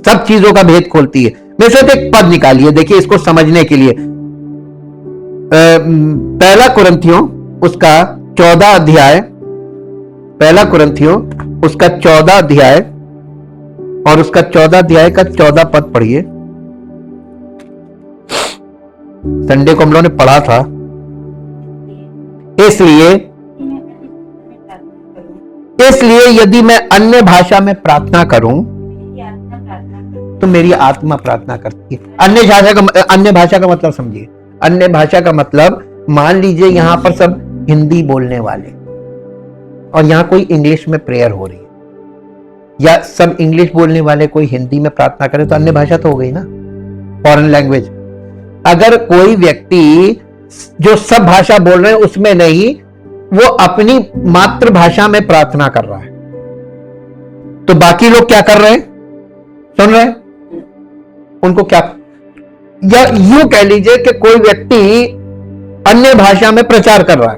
सब चीजों का भेद खोलती है। मेरे साथ एक पद निकालिए, देखिए इसको समझने के लिए। पहला कुरिन्थियों उसका 14 अध्याय, पहला कुरिन्थियों उसका 14 अध्याय और उसका 14 अध्याय का 14 पद पढ़िए। संडे को हम लोगों ने पढ़ा था। इसलिए यदि मैं अन्य भाषा में प्रार्थना करूं तो मेरी आत्मा प्रार्थना करती है। अन्य भाषा का मतलब समझिए। अन्य भाषा का मतलब, मान लीजिए यहां पर सब हिंदी बोलने वाले और यहां कोई इंग्लिश में प्रेयर हो रही है, या सब इंग्लिश बोलने वाले कोई हिंदी में प्रार्थना करे, तो अन्य भाषा तो हो गई ना, फॉरेन लैंग्वेज। अगर कोई व्यक्ति जो सब भाषा बोल रहे हैं उसमें नहीं, वो अपनी मातृभाषा में प्रार्थना कर रहा है, तो बाकी लोग क्या कर रहे हैं? सुन रहे हैं? उनको क्या, या यूं कह लीजिए कि कोई व्यक्ति अन्य भाषा में प्रचार कर रहा है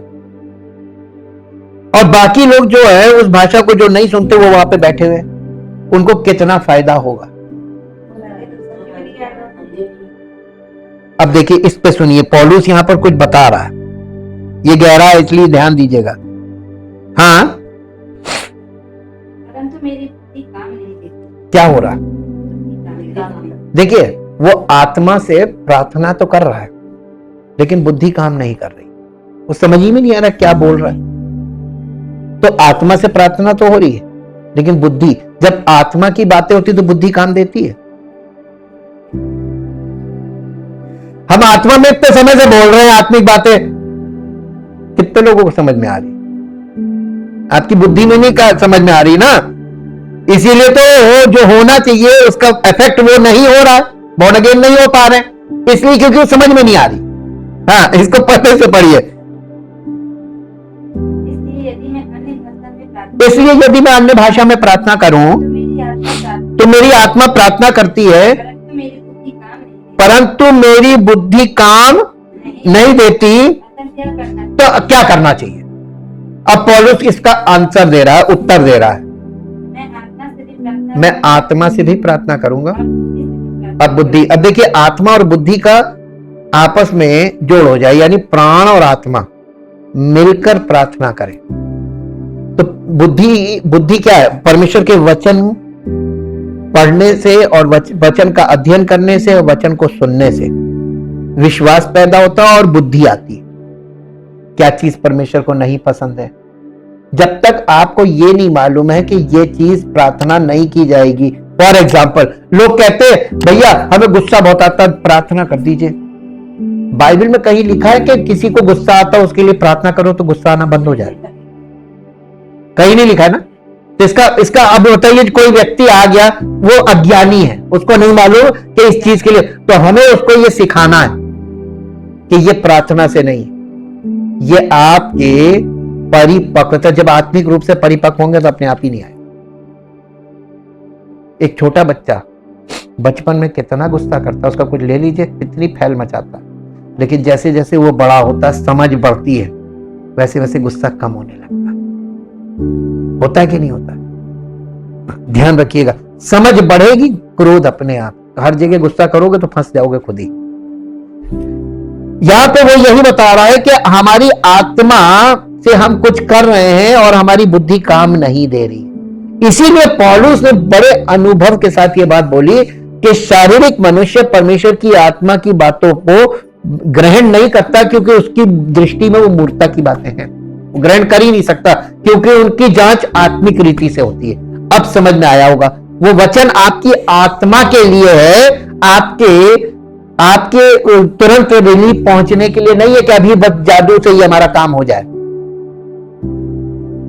और बाकी लोग जो है उस भाषा को जो नहीं सुनते वो वहां पे बैठे हुए, उनको कितना फायदा होगा? अब देखिए इस पे सुनिए, पौलुस यहां पर कुछ बता रहा है, ये गहरा है इसलिए ध्यान दीजिएगा। हाँ, परंतु मेरी बुद्धि काम नहीं देती। क्या हो रहा? देखिए वो आत्मा से प्रार्थना तो कर रहा है, लेकिन बुद्धि काम नहीं कर रही, वो समझ ही में नहीं आ रहा क्या बोल रहा है। तो आत्मा से प्रार्थना तो हो रही है, लेकिन बुद्धि, जब आत्मा की बातें होती तो बुद्धि काम देती है। हम आत्मा में इतने समय से बोल रहे हैं आत्मिक बातें, कितने लोगों को समझ में आ रही? आपकी बुद्धि में नहीं समझ में आ रही ना, इसीलिए तो जो होना चाहिए उसका इफेक्ट वो नहीं हो रहा, बॉर्न अगेन नहीं हो पा रहे हैं, इसलिए क्योंकि वो समझ में नहीं आ रही। हाँ, इसको पढ़ने से पढ़िए। इसलिए यदि मैं अन्य भाषा में प्रार्थना करूं तो मेरी आत्मा प्रार्थना करती है, परंतु मेरी बुद्धि काम नहीं देती। तो क्या करना चाहिए? अब पौलुस इसका आंसर दे रहा है, उत्तर दे रहा है, मैं आत्मा से भी प्रार्थना करूंगा। अब बुद्धि, अब देखिए आत्मा और बुद्धि का आपस में जोड़ हो जाए, यानी प्राण और आत्मा मिलकर प्रार्थना करें। तो बुद्धि क्या है? परमेश्वर के वचन पढ़ने से और वचन का अध्ययन करने से और वचन को सुनने से विश्वास पैदा होता है और बुद्धि आती है। क्या चीज परमेश्वर को नहीं पसंद है? जब तक आपको ये नहीं मालूम है कि ये चीज प्रार्थना नहीं की जाएगी। फॉर एग्जाम्पल, लोग कहते हैं भैया हमें गुस्सा बहुत आता है, प्रार्थना कर दीजिए। बाइबल में कहीं लिखा है कि किसी को गुस्सा आता है उसके लिए प्रार्थना करो तो गुस्सा आना बंद हो जाएगा? कहीं नहीं लिखा है ना। तो इसका अब होता है, कोई व्यक्ति आ गया, वो अज्ञानी है, उसको नहीं मालूम कि इस चीज के लिए, तो हमें उसको ये सिखाना है कि ये प्रार्थना से नहीं, ये आपके परिपक्वता, जब आत्मिक रूप से परिपक्व होंगे तो अपने आप ही नहीं आए। एक छोटा बच्चा बचपन में कितना गुस्सा करता, उसका कुछ ले लीजिए कितनी फैल मचाता, लेकिन जैसे जैसे वो बड़ा होता, समझ बढ़ती है, वैसे वैसे गुस्सा कम होने लगता। होता है कि नहीं होता? ध्यान रखिएगा, समझ बढ़ेगी, क्रोध अपने आप। हर जगह गुस्सा करोगे तो फंस जाओगे खुद ही। यहां पे वो यही बता रहा है कि हमारी आत्मा से हम कुछ कर रहे हैं और हमारी बुद्धि काम नहीं दे रही। इसीलिए पौलुस ने बड़े अनुभव के साथ ये बात बोली कि शारीरिक मनुष्य परमेश्वर की आत्मा की बातों को ग्रहण नहीं करता, क्योंकि उसकी दृष्टि में वो मूर्खता की बातें हैं, वो ग्रहण कर ही नहीं सकता, क्योंकि उनकी जांच आत्मिक रीति से होती है। अब समझ में आया होगा, वो वचन आपकी आत्मा के लिए है, आपके तुरंत रिलीफ पहुंचने के लिए नहीं है कि अभी बस जादू से ही हमारा काम हो जाए।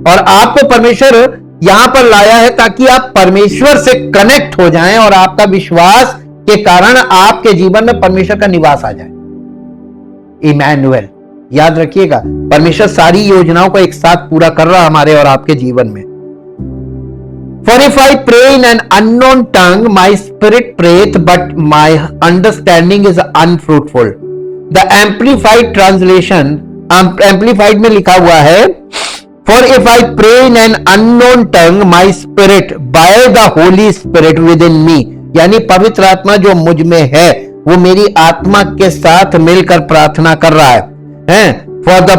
और आपको परमेश्वर यहां पर लाया है ताकि आप परमेश्वर से कनेक्ट हो जाएं और आपका विश्वास के कारण आपके जीवन में परमेश्वर का निवास आ जाए। इमैनुअल, याद रखिएगा, परमेश्वर सारी योजनाओं को एक साथ पूरा कर रहा हमारे और आपके जीवन में। For if I pray in an unknown tongue, my spirit prayeth, but my understanding is unfruitful. The Amplified translation, Amplified में लिखा हुआ है, For if I pray in an unknown tongue, my spirit by the Holy Spirit within me, यानी पवित्र आत्मा जो मुझ में है, वो मेरी आत्मा के साथ मिलकर प्रार्थना कर रहा है, For the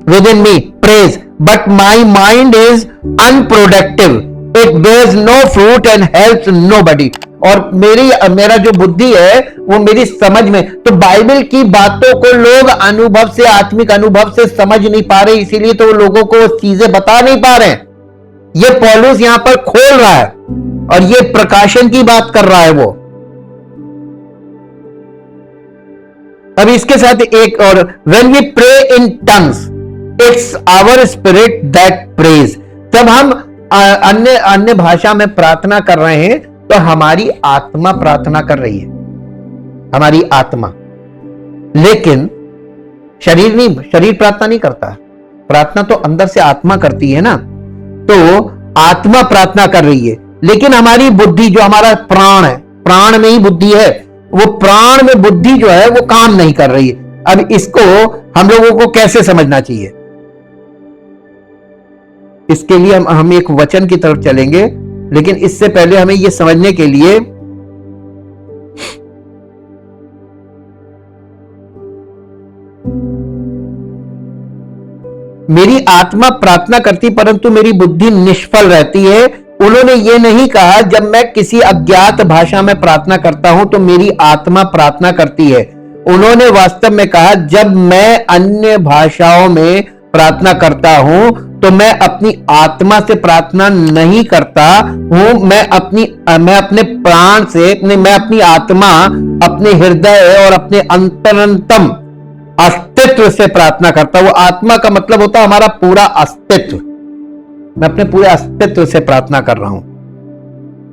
within me praise, but my mind is unproductive, it bears no fruit and helps nobody. और मेरा जो बुद्धि है वो मेरी समझ में, तो बाइबल की बातों को लोग अनुभव से, आत्मिक अनुभव से समझ नहीं पा रहे, इसीलिए तो लोगों को चीजें बता नहीं पा रहे। ये पौलुस यहां पर खोल रहा है और ये प्रकाशन की बात कर रहा है वो। अब इसके साथ एक और, when we pray in tongues, it's our spirit that prays. जब हम अन्य भाषा में प्रार्थना कर रहे हैं तो हमारी आत्मा प्रार्थना कर रही है, हमारी आत्मा, लेकिन शरीर प्रार्थना नहीं करता। प्रार्थना तो अंदर से आत्मा करती है ना, तो आत्मा प्रार्थना कर रही है, लेकिन हमारी बुद्धि, जो हमारा प्राण है, प्राण में ही बुद्धि है, वो प्राण में बुद्धि जो है वो काम नहीं कर रही है। अब इसको हम लोगों को कैसे समझना चाहिए? इसके लिए हम एक वचन की तरफ चलेंगे, लेकिन इससे पहले हमें यह समझने के लिए मेरी आत्मा प्रार्थना करती परंतु मेरी बुद्धि निष्फल रहती है। उन्होंने ये नहीं कहा जब मैं किसी अज्ञात भाषा में प्रार्थना करता हूं तो मेरी आत्मा प्रार्थना करती है। उन्होंने वास्तव में कहा जब मैं अन्य भाषाओं में प्रार्थना करता हूं तो मैं अपनी आत्मा से प्रार्थना नहीं करता हूं, मैं अपने प्राण से, मैं अपनी आत्मा, अपने हृदय और अपने अंतरंतम अस्तित्व से प्रार्थना करता हूं। आत्मा का मतलब होता है हमारा पूरा अस्तित्व। मैं अपने पूरे अस्तित्व से प्रार्थना कर रहा हूं।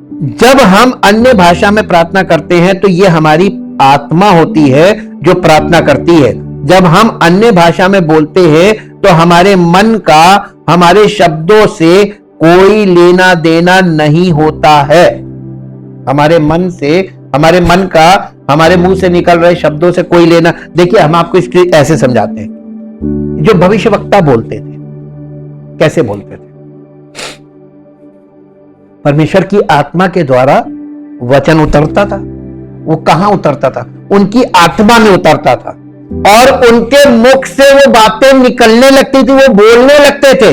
जब हम अन्य भाषा में प्रार्थना करते हैं तो ये हमारी आत्मा होती है जो प्रार्थना करती है। जब हम अन्य भाषा में बोलते हैं तो हमारे मन का हमारे शब्दों से कोई लेना देना नहीं होता है। हमारे मन से, हमारे मन का हमारे मुंह से निकल रहे शब्दों से कोई लेना। देखिए, हम आपको इसके ऐसे समझाते हैं। जो भविष्यवक्ता बोलते थे, कैसे बोलते थे? परमेश्वर की आत्मा के द्वारा वचन उतरता था। वो कहां उतरता था? उनकी आत्मा में उतरता था और उनके मुख से वो बातें निकलने लगती थी, वो बोलने लगते थे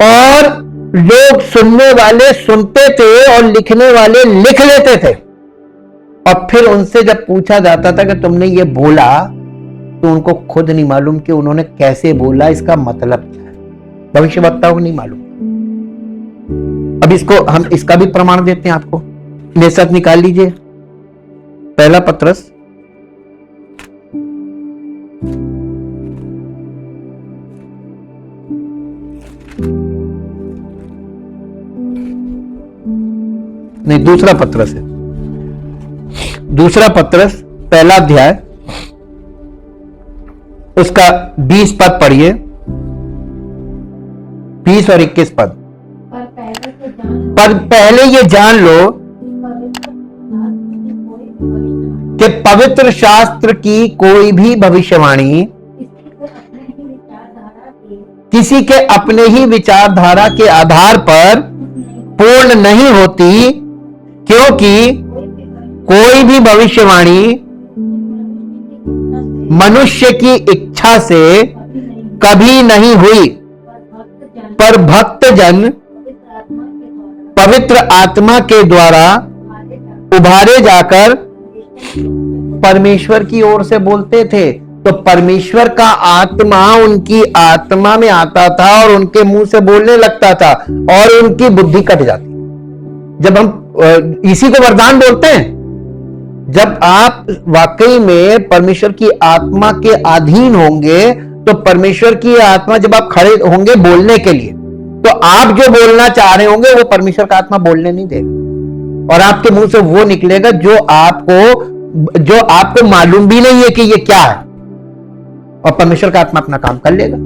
और लोग सुनने वाले सुनते थे और लिखने वाले लिख लेते थे। और फिर उनसे जब पूछा जाता था कि तुमने ये बोला, तो उनको खुद नहीं मालूम कि उन्होंने कैसे बोला, इसका मतलब क्या है। भविष्यवक्ताओं को नहीं मालूम। अब इसको हम इसका भी प्रमाण देते हैं आपको। मेरे साथ निकाल लीजिए पहला पत्रस नहीं, दूसरा पत्रस है। दूसरा पत्रस पहला अध्याय उसका 20 पद पढ़िए, 20 और 21 पद। पर पहले ये जान लो कि पवित्र शास्त्र की कोई भी भविष्यवाणी किसी के अपने ही विचारधारा के आधार पर पूर्ण नहीं होती, क्योंकि कोई भी भविष्यवाणी मनुष्य की इच्छा से कभी नहीं हुई, पर भक्तजन पवित्र आत्मा के द्वारा उभारे जाकर परमेश्वर की ओर से बोलते थे। तो परमेश्वर का आत्मा उनकी आत्मा में आता था और उनके मुंह से बोलने लगता था और उनकी बुद्धि कट जाती। जब हम इसी को वरदान बोलते हैं, जब आप वाकई में परमेश्वर की आत्मा के अधीन होंगे, तो परमेश्वर की आत्मा जब आप खड़े होंगे बोलने के लिए, तो आप जो बोलना चाह रहे होंगे वो परमेश्वर का आत्मा बोलने नहीं देगा और आपके मुंह से वो निकलेगा जो आपको मालूम भी नहीं है कि ये क्या है, और परमेश्वर का आत्मा अपना काम कर लेगा।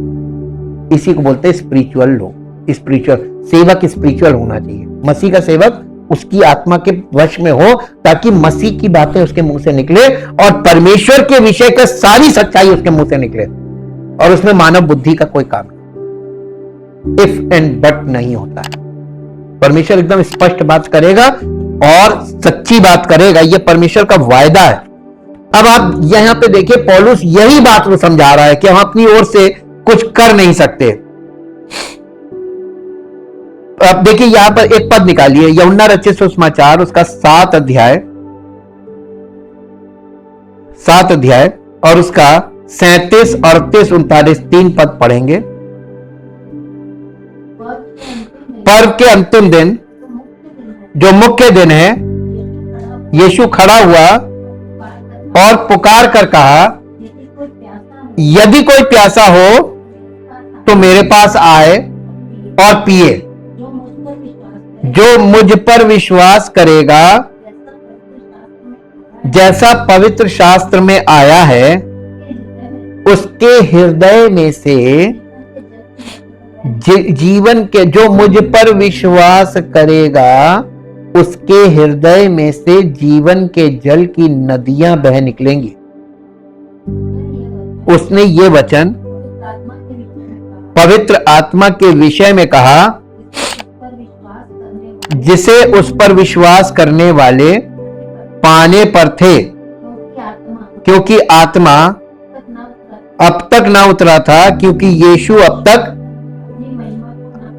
इसी को बोलते हैं स्पिरिचुअल लोग। स्पिरिचुअल सेवक स्पिरिचुअल होना चाहिए। मसीह का सेवक उसकी आत्मा के वश में हो, ताकि मसीह की बातें उसके मुंह से निकले और परमेश्वर के विषय का सारी सच्चाई उसके मुंह से निकले, और उसमें मानव बुद्धि का कोई काम नहीं, इफ एंड बट नहीं होता है। परमेश्वर एकदम स्पष्ट बात करेगा और सच्ची बात करेगा, यह परमेश्वर का वायदा है। अब आप यहां पे देखिए, पौलुस यही बात को समझा रहा है कि हम अपनी ओर से कुछ कर नहीं सकते। अब देखिए यहां पर एक पद निकालिए, यूहन्ना रचित सुसमाचार उसका 7 अध्याय और उसका 37, 38, 39 3 पद पढ़ेंगे। पर्व के अंतिम दिन, जो मुख्य दिन है, यीशु खड़ा हुआ और पुकार कर कहा, यदि कोई प्यासा हो तो मेरे पास आए और पिए। जो मुझ पर विश्वास करेगा, जैसा पवित्र शास्त्र में आया है, उसके हृदय में से जीवन के, जो मुझ पर विश्वास करेगा उसके हृदय में से जीवन के जल की नदियां बह निकलेंगी। उसने ये वचन पवित्र आत्मा के विषय में कहा, जिसे उस पर विश्वास करने वाले पाने पर थे, क्योंकि आत्मा अब तक ना उतरा था, क्योंकि यीशु अब तक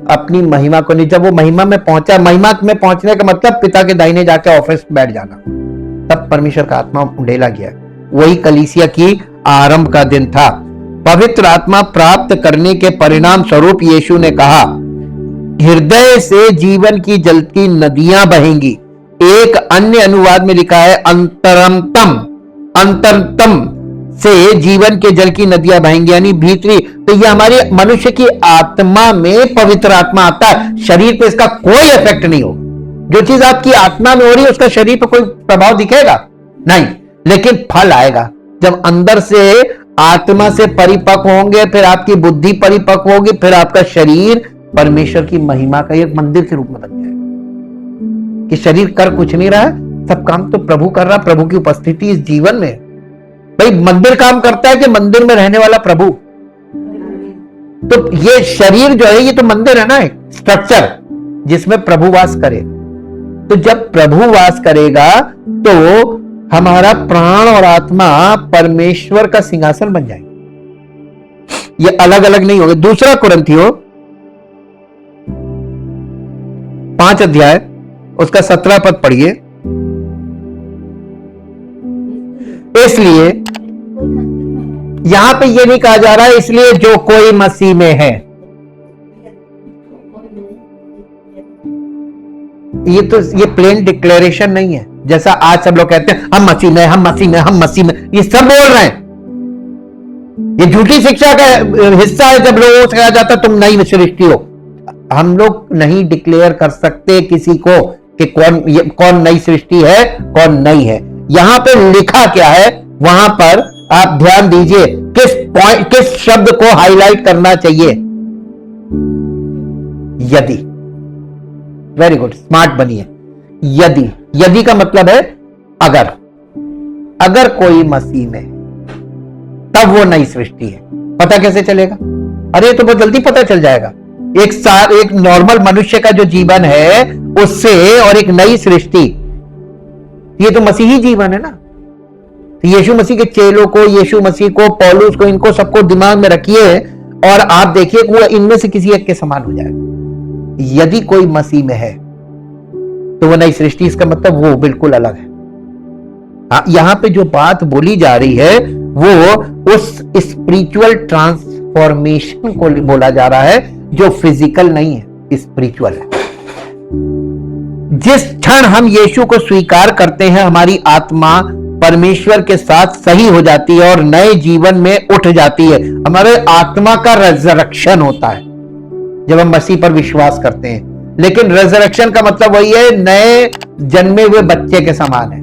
अपनी महिमा को नहीं। जब वो महिमा में पहुंचा, महिमा में पहुंचने का मतलब पिता के दाहिने जाके ऑफिस बैठ जाना, तब परमेश्वर का आत्मा उंडेला गया। वही कलीसिया की आरंभ का दिन था। पवित्र आत्मा प्राप्त करने के परिणाम स्वरूप यीशु ने कहा, हृदय से जीवन की जल की नदियां बहेंगी। एक अन्य अनुवाद में लिखा है, अंतरतम से जीवन के जल की नदियां बहेंगी, यानी भीतरी। तो ये हमारे मनुष्य की आत्मा में पवित्र आत्मा आता है, शरीर पे इसका कोई इफेक्ट नहीं होगा। जो चीज आपकी आत्मा में हो रही है उसका शरीर पर कोई प्रभाव दिखेगा नहीं, लेकिन फल आएगा जब अंदर से आत्मा से परिपक्व होंगे, फिर आपकी बुद्धि परिपक्व होगी, फिर आपका शरीर परमेश्वर की महिमा का एक मंदिर के रूप में बन जाएगा कि शरीर कर कुछ नहीं रहा है, सब काम तो प्रभु कर रहा, प्रभु की उपस्थिति इस जीवन में। भाई मंदिर काम करता है कि मंदिर में रहने वाला प्रभु? तो ये शरीर जो है ये तो मंदिर है ना, एक स्ट्रक्चर जिसमें प्रभु वास करे। तो जब प्रभु वास करेगा तो हमारा प्राण और आत्मा परमेश्वर का सिंहासन बन जाएगा, ये अलग अलग नहीं होंगे। दूसरा कुरिन्थियों 5 अध्याय उसका 17 पद पढ़िए। इसलिए यहां पे ये नहीं कहा जा रहा है इसलिए जो कोई मसीह में है, ये प्लेन डिक्लेरेशन नहीं है जैसा आज सब लोग कहते हैं हम मसीह में, हम मसीह में, हम मसीह में। ये सब बोल रहे हैं, ये झूठी शिक्षा का हिस्सा है। जब लोगों से कहा जाता तुम नई सृष्टि हो, हम लोग नहीं डिक्लेयर कर सकते किसी को कि कौन नई सृष्टि है कौन नहीं है। यहां पे लिखा क्या है वहां पर आप ध्यान दीजिए, किस शब्द को हाईलाइट करना चाहिए। यदि, वेरी गुड, स्मार्ट बनिए। यदि का मतलब है अगर कोई मसीह में तब वो नई सृष्टि है। पता कैसे चलेगा? अरे तो बहुत जल्दी पता चल जाएगा। एक नॉर्मल मनुष्य का जो जीवन है उससे और एक नई सृष्टि, ये तो मसीही जीवन है ना। तो यीशु मसीह के चेलों को, यीशु मसीह को, पौलुस को, इनको सबको दिमाग में रखिए और आप देखिए वो इनमें से किसी एक के समान हो जाएगा। यदि कोई मसीह में है तो वो नई सृष्टि, इसका मतलब वो बिल्कुल अलग है। यहां पे जो बात बोली जा रही है वो उस स्पिरिचुअल ट्रांसफॉर्मेशन को बोला जा रहा है जो फिजिकल नहीं है, स्पिरिचुअल है। जिस क्षण हम यीशु को स्वीकार करते हैं हमारी आत्मा परमेश्वर के साथ सही हो जाती है और नए जीवन में उठ जाती है। हमारे आत्मा का रेजरेक्शन होता है जब हम मसीह पर विश्वास करते हैं। लेकिन रेजरेक्शन का मतलब वही है, नए जन्मे हुए बच्चे के समान है।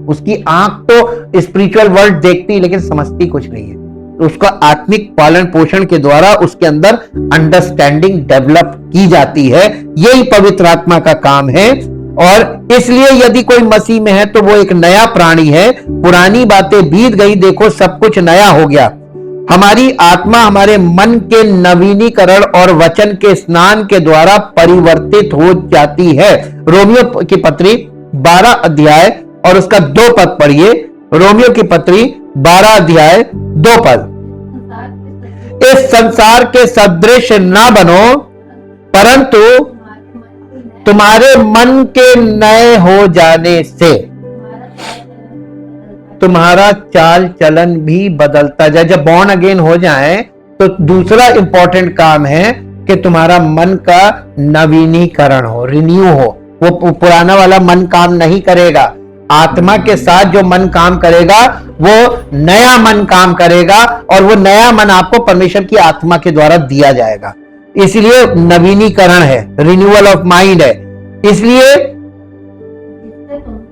उसकी आंख तो स्पिरिचुअल वर्ल्ड देखती लेकिन समझती कुछ नहीं है। तो उसका आत्मिक पालन पोषण के द्वारा उसके अंदर अंडरस्टैंडिंग डेवलप की जाती है। यही पवित्र आत्मा का काम है। और इसलिए यदि कोई मसीह में है तो वो एक नया प्राणी है। पुरानी बातें बीत गई, देखो सब कुछ नया हो गया। हमारी आत्मा हमारे मन के नवीनीकरण और वचन के स्नान के द्वारा परिवर्तित हो जाती है। रोमियो की पत्री 12 अध्याय और उसका 2 पद पढ़िए। रोमियो की पत्री 12 अध्याय 2 पद। इस संसार के सदृश ना बनो, परंतु तुम्हारे मन के नए हो जाने से तुम्हारा चाल चलन भी बदलता जाए। जब बॉर्न अगेन हो जाए तो दूसरा इंपॉर्टेंट काम है कि तुम्हारा मन का नवीनीकरण हो, रिन्यू हो। वो पुराना वाला मन काम नहीं करेगा। आत्मा के साथ जो मन काम करेगा वो नया मन काम करेगा और वो नया मन आपको परमेश्वर की आत्मा के द्वारा दिया जाएगा। इसलिए नवीनीकरण है, रिन्यूअल ऑफ माइंड है। इसलिए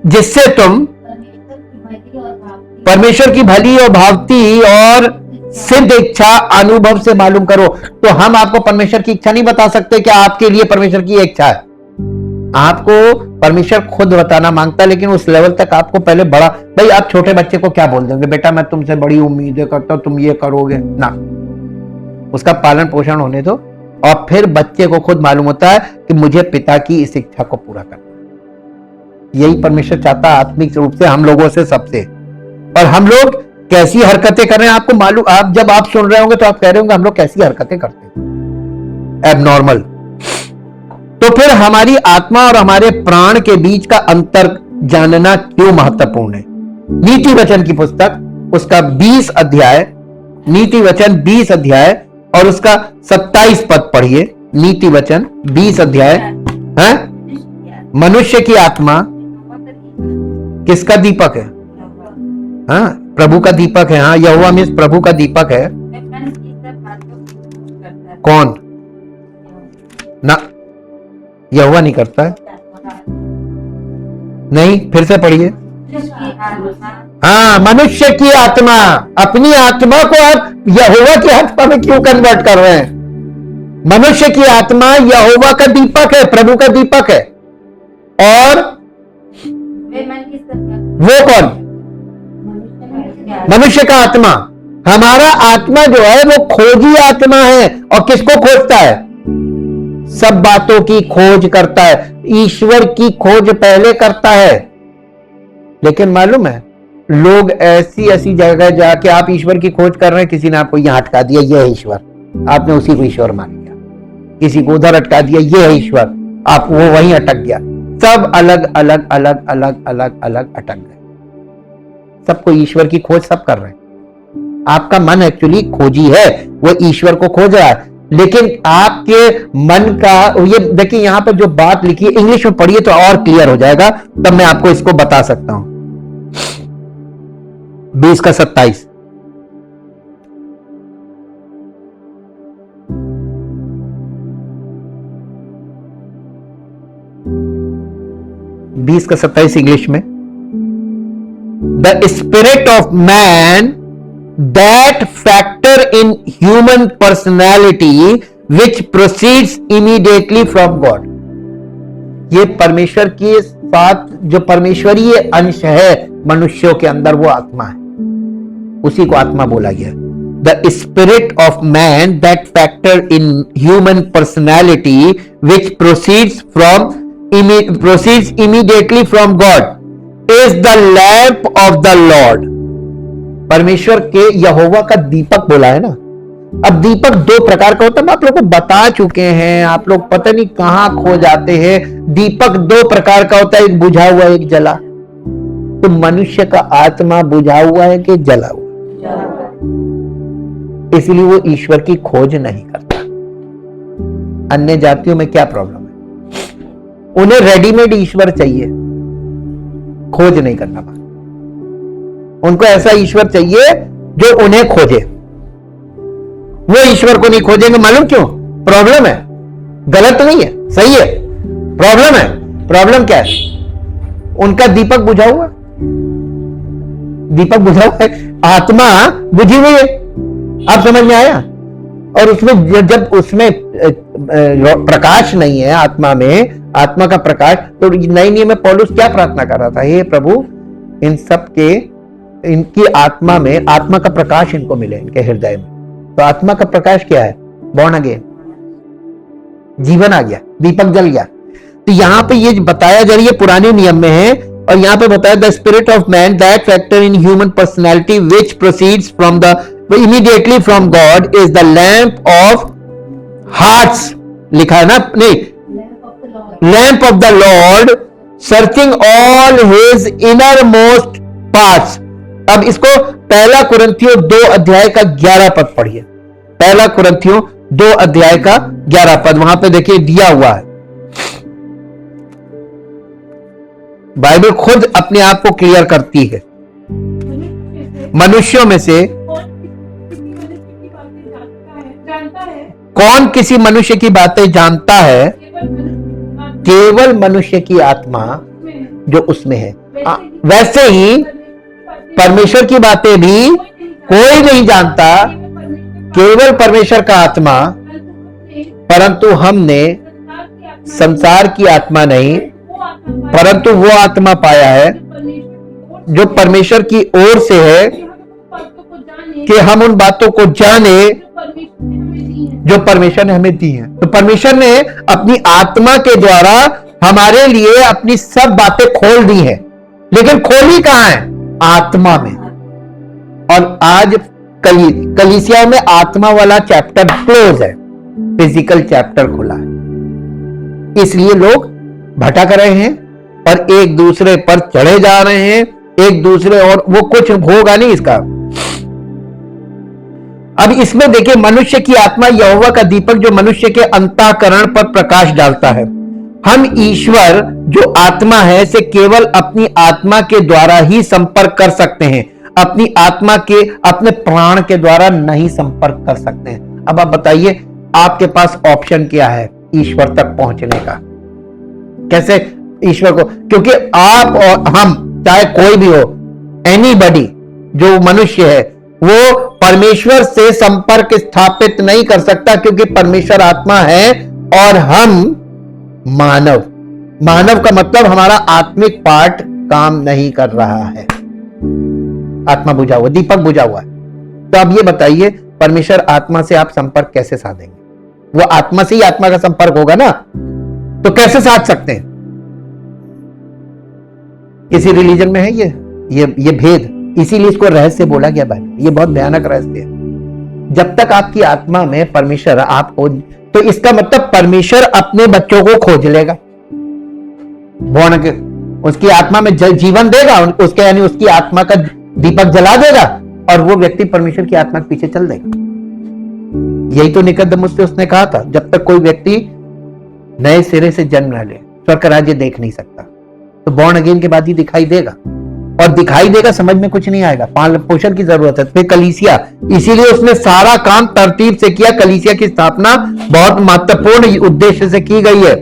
जिससे तुम परमेश्वर की भली और भावती और सिद्ध इच्छा अनुभव से मालूम करो। तो हम आपको परमेश्वर की इच्छा नहीं बता सकते कि आपके लिए परमेश्वर की इच्छा है। आपको परमेश्वर खुद बताना मांगता है, लेकिन उस लेवल तक आपको पहले बड़ा। भाई आप छोटे बच्चे को क्या बोल देंगे, बेटा मैं तुमसे बड़ी उम्मीदें करता हूं, तुम ये करोगे ना। उसका पालन पोषण होने दो और फिर बच्चे को खुद मालूम होता है कि मुझे पिता की इस इच्छा को पूरा करना है। यही परमेश्वर चाहता है आत्मिक रूप से हम लोगों से, सबसे। और हम लोग कैसी हरकतें कर रहे हैं आपको मालूम। आप जब आप सुन रहे होंगे तो आप कह रहे होंगे हम लोग कैसी हरकतें करते हैं, एबनॉर्मल। तो फिर हमारी आत्मा और हमारे प्राण के बीच का अंतर जानना क्यों महत्वपूर्ण है। नीति वचन की पुस्तक उसका 20 अध्याय, नीति वचन 20 अध्याय और उसका 27 पद पढ़िए। नीति वचन 20 अध्याय है। मनुष्य की आत्मा किसका दीपक है? हाँ, प्रभु का दीपक है। हाँ, यहोवा मीन्स प्रभु का दीपक है। कौन ना? यहोवा नहीं करता है। नहीं, फिर से पढ़िए। हाँ, मनुष्य की आत्मा। अपनी आत्मा को आप यहोवा की आत्मा में क्यों कन्वर्ट कर रहे हैं? मनुष्य की आत्मा यहोवा का दीपक है, प्रभु का दीपक है। और वो कौन? मनुष्य का आत्मा। हमारा आत्मा जो है वो खोजी आत्मा है। और किसको खोजता है? सब बातों की खोज करता है। ईश्वर की खोज पहले करता है। लेकिन मालूम है, लोग ऐसी ऐसी जगह जाके आप ईश्वर की खोज कर रहे हैं, किसी ने आपको यहां अटका दिया, ये है ईश्वर, आपने उसी को ईश्वर मान लिया। किसी को उधर अटका दिया, ये है ईश्वर, आप वो वहीं अटक गया। सब अलग अलग अलग अलग अलग अलग अटक गए। सबको ईश्वर की खोज सब कर रहे हैं। आपका मन एक्चुअली खोजी है, वो ईश्वर को खोज रहा है। लेकिन आपके मन का ये देखिए, यहां पर जो बात लिखी है इंग्लिश में पढ़िए तो और क्लियर हो जाएगा, तब मैं आपको इसको बता सकता हूं। 20:27 20:27 इंग्लिश में, the spirit of man that factor in human personality which proceeds immediately from God. ये परमेश्वर के साथ जो परमेश्वरीय अंश है मनुष्यों के अंदर, वो आत्मा है, उसी को आत्मा बोला गया। The spirit of man that factor in human personality which proceeds immediately from God is the lamp of the Lord। परमेश्वर के यहोवा का दीपक बोला है ना। अब दीपक दो प्रकार का होता है, आप लोग को बता चुके हैं, आप लोग पता नहीं कहां खो जाते हैं। दीपक दो प्रकार का होता है, एक बुझा हुआ एक जला। तो मनुष्य का आत्मा बुझा हुआ है कि जला हुआ? इसलिए वो ईश्वर की खोज नहीं करता। अन्य जातियों में क्या प्रॉब्लम है? उन्हें रेडीमेड ईश्वर चाहिए, खोज नहीं करना पड़ता। उनको ऐसा ईश्वर चाहिए जो उन्हें खोजे। वो ईश्वर को नहीं खोजेंगे, मालूम क्यों? प्रॉब्लम है। गलत नहीं है, सही है, प्रॉब्लम है। प्रॉब्लम क्या है? उनका दीपक बुझा हुआ, दीपक बुझा हुआ है, आत्मा बुझी हुई है। आप समझ में आया? और उसमें जब उसमें प्रकाश नहीं है, आत्मा में आत्मा का प्रकाश, तो नए नियम में पौलुस क्या प्रार्थना कर रहा था? हे प्रभु, इन सब के, इनकी आत्मा में आत्मा का प्रकाश इनको मिले, इनके हृदय में। तो आत्मा का प्रकाश क्या है? बॉर्न अगेन, जीवन आ गया, दीपक जल गया। तो यहां पे ये बताया जा रही है, पुराने नियम में है, और यहां पे बताया the spirit of man that factor in human personality which proceeds from the immediately from God is the lamp of hearts. लिखा है ना? नहीं, lamp of the Lord searching all his inner most parts. अब इसको पहला कुरिन्थियों 2 अध्याय का 11 पद पढ़िए। पहला कुरिन्थियों 2 अध्याय का 11 पद, वहां पे देखिए दिया हुआ है। बाइबल खुद अपने आप को क्लियर करती है। मनुष्यों में से कौन किसी मनुष्य की बातें जानता है? केवल मनुष्य की आत्मा जो उसमें है। वैसे ही परमेश्वर की बातें भी कोई नहीं जानता, केवल परमेश्वर का आत्मा। परंतु हमने संसार की आत्मा नहीं, परंतु वो आत्मा पाया है जो परमेश्वर की ओर से है, कि हम उन बातों को जाने जो परमेश्वर ने हमें दी है। तो परमेश्वर ने अपनी आत्मा के द्वारा हमारे लिए अपनी सब बातें खोल दी हैं, लेकिन खोली कहां है? आत्मा में। और आज कलीसिया में आत्मा वाला चैप्टर क्लोज है, फिजिकल चैप्टर खुला है। इसलिए लोग भटक रहे हैं और एक दूसरे पर चढ़े जा रहे हैं, एक दूसरे, और वो कुछ होगा नहीं इसका। अब इसमें देखिए, मनुष्य की आत्मा यहोवा का दीपक जो मनुष्य के अंतःकरण पर प्रकाश डालता है। हम ईश्वर जो आत्मा है से केवल अपनी आत्मा के द्वारा ही संपर्क कर सकते हैं, अपनी आत्मा के, अपने प्राण के द्वारा नहीं संपर्क कर सकते हैं। अब आप बताइए, आपके पास ऑप्शन क्या है ईश्वर तक पहुंचने का? कैसे ईश्वर को, क्योंकि आप और हम, चाहे कोई भी हो, एनीबडी जो मनुष्य है, वो परमेश्वर से संपर्क स्थापित नहीं कर सकता, क्योंकि परमेश्वर आत्मा है और हम मानव। मानव का मतलब हमारा आत्मिक पार्ट काम नहीं कर रहा है, आत्मा बुझा हुआ, दीपक बुझा हुआ है। तो अब ये बताइए, परमेश्वर आत्मा से आप संपर्क कैसे साधेंगे? वो आत्मा से ही आत्मा का संपर्क होगा ना, तो कैसे साध सकते हैं? किसी रिलीजन में है ये भेद, इसीलिए इसको रहस्य बोला गया बाइबल। ये बहुत भयानक रहस्य है। जब तक आपकी आत्मा में परमेश्वर आपको, तो इसका मतलब परमेश्वर अपने बच्चों को खोज लेगा, बॉर्न के, उसकी आत्मा में जीवन देगा, उसके यानी उसकी आत्मा का दीपक जला देगा, और वो व्यक्ति परमेश्वर की आत्मा के पीछे चल देगा। यही तो निकोदेमुस से उसने कहा था, जब तक कोई व्यक्ति नए सिरे से जन्म न ले स्वर्ग का राज्य देख नहीं सकता। तो बॉर्न अगेन के बाद ही दिखाई देगा, और दिखाई देगा, समझ में कुछ नहीं आएगा, पालन पोषण की जरूरत है। फिर कलीसिया, इसीलिए उसने सारा काम तरतीब से किया। कलीसिया की स्थापना बहुत महत्वपूर्ण उद्देश्य से की गई है।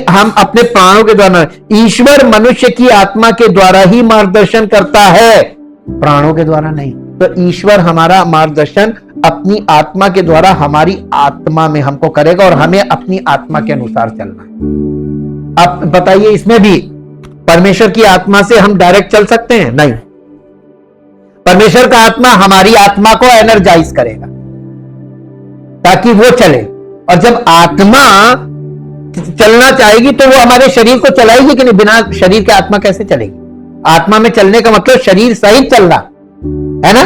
हम अपने प्राणों के द्वारा, ईश्वर मनुष्य की आत्मा के द्वारा ही मार्गदर्शन करता है, प्राणों के द्वारा नहीं। तो ईश्वर हमारा मार्गदर्शन अपनी आत्मा के द्वारा हमारी आत्मा में हमको करेगा, और हमें अपनी आत्मा के अनुसार चलना है। अब बताइए, इसमें भी परमेश्वर की आत्मा से हम डायरेक्ट चल सकते हैं? नहीं। परमेश्वर का आत्मा हमारी आत्मा को एनर्जाइज करेगा ताकि वो चले, और जब आत्मा चलना चाहेगी तो वो हमारे शरीर को चलाएगी कि नहीं? बिना शरीर के आत्मा कैसे चलेगी? आत्मा में चलने का मतलब शरीर सहित चलना है ना।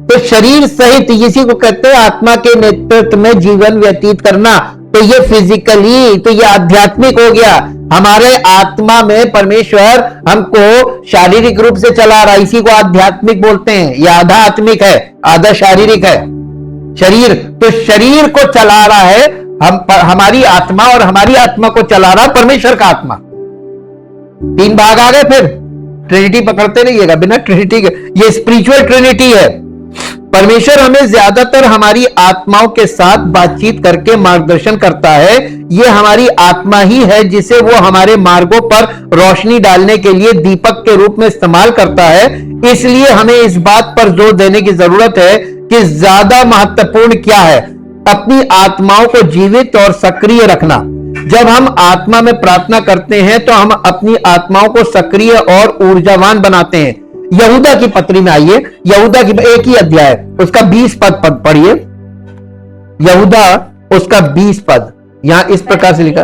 तो शरीर सहित इसी को कहते हैं आत्मा के नेतृत्व में जीवन व्यतीत करना। तो ये फिजिकली, तो ये आध्यात्मिक हो गया। हमारे आत्मा में परमेश्वर हमको शारीरिक रूप से चला रहा है, इसी को आध्यात्मिक बोलते हैं। ये आधा आत्मिक है, आधा शारीरिक है। शरीर, तो शरीर को चला रहा है हमारी आत्मा, और हमारी आत्मा को चला रहा परमेश्वर का आत्मा। तीन भाग आ गए। फिर ट्रिनिटी पकड़ते रहिएगा, बिना ट्रिनिटी के, ये स्पिरिचुअल ट्रिनिटी है। परमेश्वर हमें ज्यादातर हमारी आत्माओं के साथ बातचीत करके मार्गदर्शन करता है। ये हमारी आत्मा ही है जिसे वो हमारे मार्गों पर रोशनी डालने के लिए दीपक के रूप में इस्तेमाल करता है। इसलिए हमें इस बात पर जोर देने की जरूरत है कि ज्यादा महत्वपूर्ण क्या है, अपनी आत्माओं को जीवित और सक्रिय रखना। जब हम आत्मा में प्रार्थना करते हैं तो हम अपनी आत्माओं को सक्रिय और ऊर्जावान बनाते हैं। यहूदा की पत्री में आइए, यहूदा की एक ही अध्याय, उसका 20 पद पढ़िए। यहूदा उसका 20 पद यहां इस प्रकार से लिखा,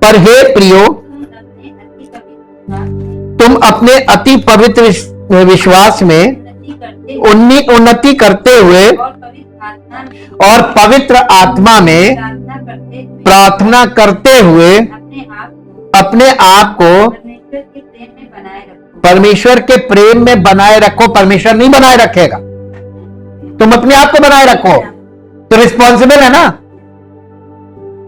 पर हे प्रियो, तुम अपने अति पवित्र विश्वास में उन्नति करते हुए और पवित्र आत्मा में प्रार्थना करते हुए अपने आप को परमेश्वर के प्रेम में बनाए रखो। परमेश्वर नहीं बनाए रखेगा, तुम अपने आप को बनाए रखो। तो रिस्पॉन्सिबल है ना।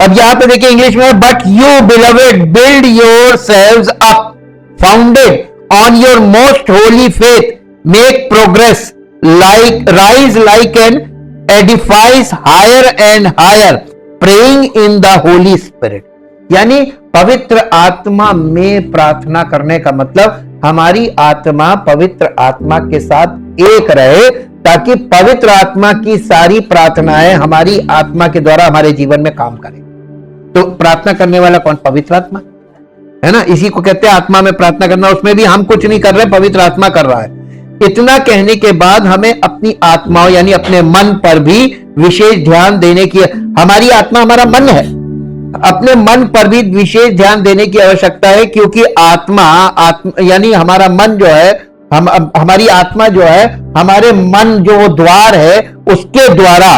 अब यहां पे देखिए इंग्लिश में, but you beloved build your selves up founded on your most Holi faith, make progress, like rise like an edifies higher and higher, praying in the Holy Spirit। यानी पवित्र आत्मा में प्रार्थना करने का मतलब हमारी आत्मा पवित्र आत्मा के साथ एक रहे, ताकि पवित्र आत्मा की सारी प्रार्थनाएं हमारी आत्मा के द्वारा हमारे जीवन में काम करें। तो प्रार्थना करने वाला कौन? पवित्र आत्मा है ना। इसी को कहते हैं आत्मा में प्रार्थना करना। उसमें भी हम कुछ नहीं कर रहे, पवित्र आत्मा कर रहा है। इतना कहने के बाद हमें अपनी आत्माओं यानी अपने मन पर भी विशेष ध्यान देने की, हमारी आत्मा हमारा मन है, अपने मन पर भी विशेष ध्यान देने की आवश्यकता है। क्योंकि आत्मा यानी हमारा मन जो है, हमारी आत्मा जो है, हमारे मन जो वो द्वार है उसके द्वारा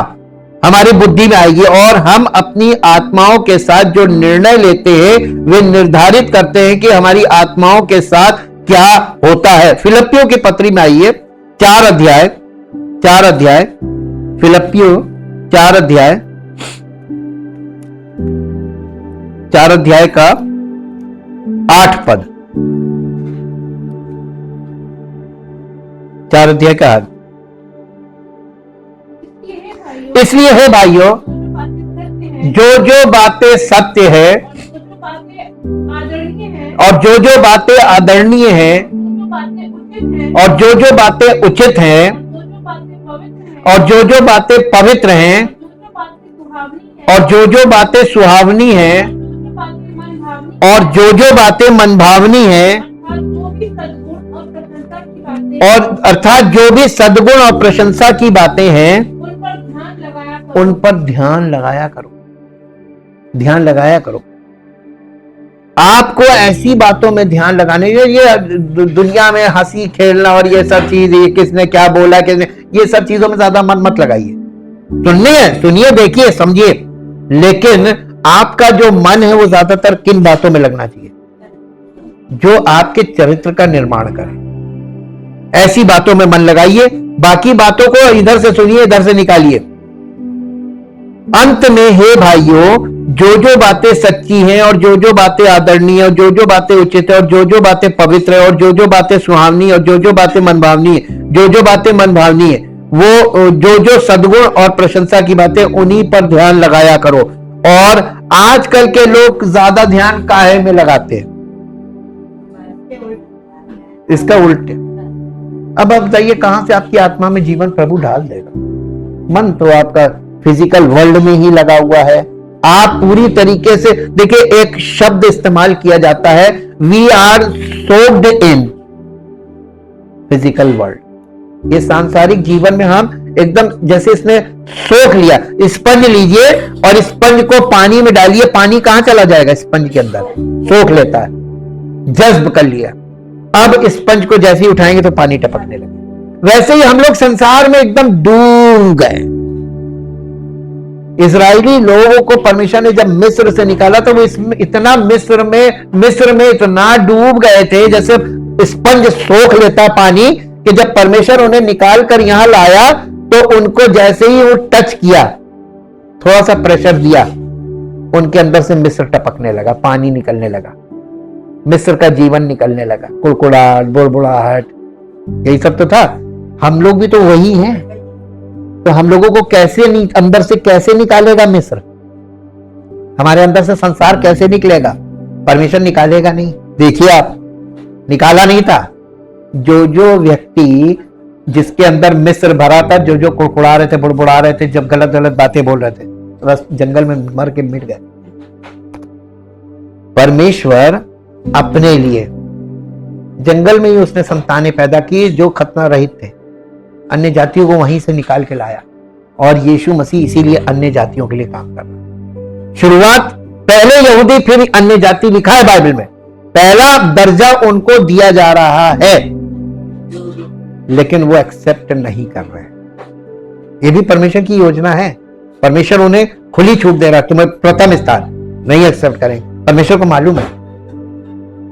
हमारी बुद्धि में आएगी, और हम अपनी आत्माओं के साथ जो निर्णय लेते हैं वे निर्धारित करते हैं कि हमारी आत्माओं के साथ क्या होता है। फिलिपियों की पत्री में आइए, 4 अध्याय, फिलिपियों 4 अध्याय का 8 पद, 4 अध्याय का 8। इसलिए है भाइयों, जो जो बातें सत्य है और जो जो बातें आदरणीय हैं, और जो जो बातें उचित हैं, और जो जो बातें पवित्र हैं, और जो जो बातें सुहावनी हैं, और जो जो बातें मनभावनी हैं, और अर्थात जो भी सद्गुण और प्रशंसा की बातें हैं, उन पर ध्यान लगाया करो। ध्यान लगाया करो। आपको ऐसी बातों में ध्यान लगाने, ये दुनिया में हंसी खेलना और ये सब चीज, ये किसने क्या बोला, किसने, ये सब चीजों में ज्यादा मन मत लगाइए। सुनिए, देखिए, समझिए, लेकिन आपका जो मन है वो ज्यादातर किन बातों में लगना चाहिए? जो आपके चरित्र का निर्माण करे, ऐसी बातों में मन लगाइए। बाकी बातों को इधर से सुनिए, इधर से निकालिए। अंत में हे भाइयों, जो जो बातें सच्ची हैं, और जो जो बातें आदरणीय है, और जो जो बातें उचित है, और जो जो बातें पवित्र है, और जो जो बातें सुहावनी, और जो जो बातें मनभावनी है, जो जो बातें मनभावनी है, वो जो जो सद्गुण और प्रशंसा की बातें, उन्हीं पर ध्यान लगाया करो। और आजकल के लोग ज्यादा ध्यान काहे में लगाते हैं? इसका उल्टे। अब आप बताइए, कहां से आपकी आत्मा में जीवन प्रभु डाल देगा? मन तो आपका फिजिकल वर्ल्ड में ही लगा हुआ है। आप पूरी तरीके से, देखिए, एक शब्द इस्तेमाल किया जाता है, we are soaked in physical world. ये सांसारिक जीवन में हम एकदम, जैसे इसने सोख लिया। स्पंज लीजिए और स्पंज को पानी में डालिए, पानी कहां चला जाएगा? स्पंज के अंदर सोख लेता है, जज्ब कर लिया। अब स्पंज को जैसे ही उठाएंगे तो पानी टपकने लगे। वैसे ही हम लोग संसार में एकदम डूब गए। इजरायली लोगों को परमेश्वर ने जब मिस्र से निकाला तो वो इतना मिस्र में इतना डूब गए थे, जैसे स्पंज सोख लेता पानी, कि जब परमेश्वर उन्हें निकाल कर यहां लाया तो उनको जैसे ही वो टच किया, थोड़ा सा प्रेशर दिया, उनके अंदर से मिस्र टपकने लगा, पानी निकलने लगा, मिस्र का जीवन निकलने लगा, कुड़कुड़ाहट, बुड़बुड़ाहट, यही सब तो था। हम लोग भी तो वही हैं। तो हम लोगों को कैसे अंदर से कैसे निकालेगा मिस्र? हमारे अंदर से संसार कैसे निकलेगा? परमेश्वर निकालेगा नहीं। देखिए, आप निकाला नहीं था। जो जो व्यक्ति जिसके अंदर मिस्र भरा था, जो जो कुड़कुड़ा रहे थे, बुड़बुड़ा रहे थे, जब गलत गलत बातें बोल रहे थे, बस जंगल में मर के मिट गए। परमेश्वर अपने लिए जंगल में ही उसने संतानें पैदा की जो खतना रहित थे, अन्य जातियों को वहीं से निकाल के लाया। और यीशु मसीह इसीलिए अन्य जातियों के लिए काम कर रहा है। शुरुआत पहले यहूदी फिर अन्य जाति लिखा है बाइबल में। पहला दर्जा उनको दिया जा रहा है, लेकिन वो एक्सेप्ट नहीं कर रहे। ये भी परमेश्वर की योजना है। परमेश्वर उन्हें खुली छूट दे रहा है, तुम्हें प्रथम स्थान, नहीं एक्सेप्ट करेंगे। परमेश्वर को मालूम है,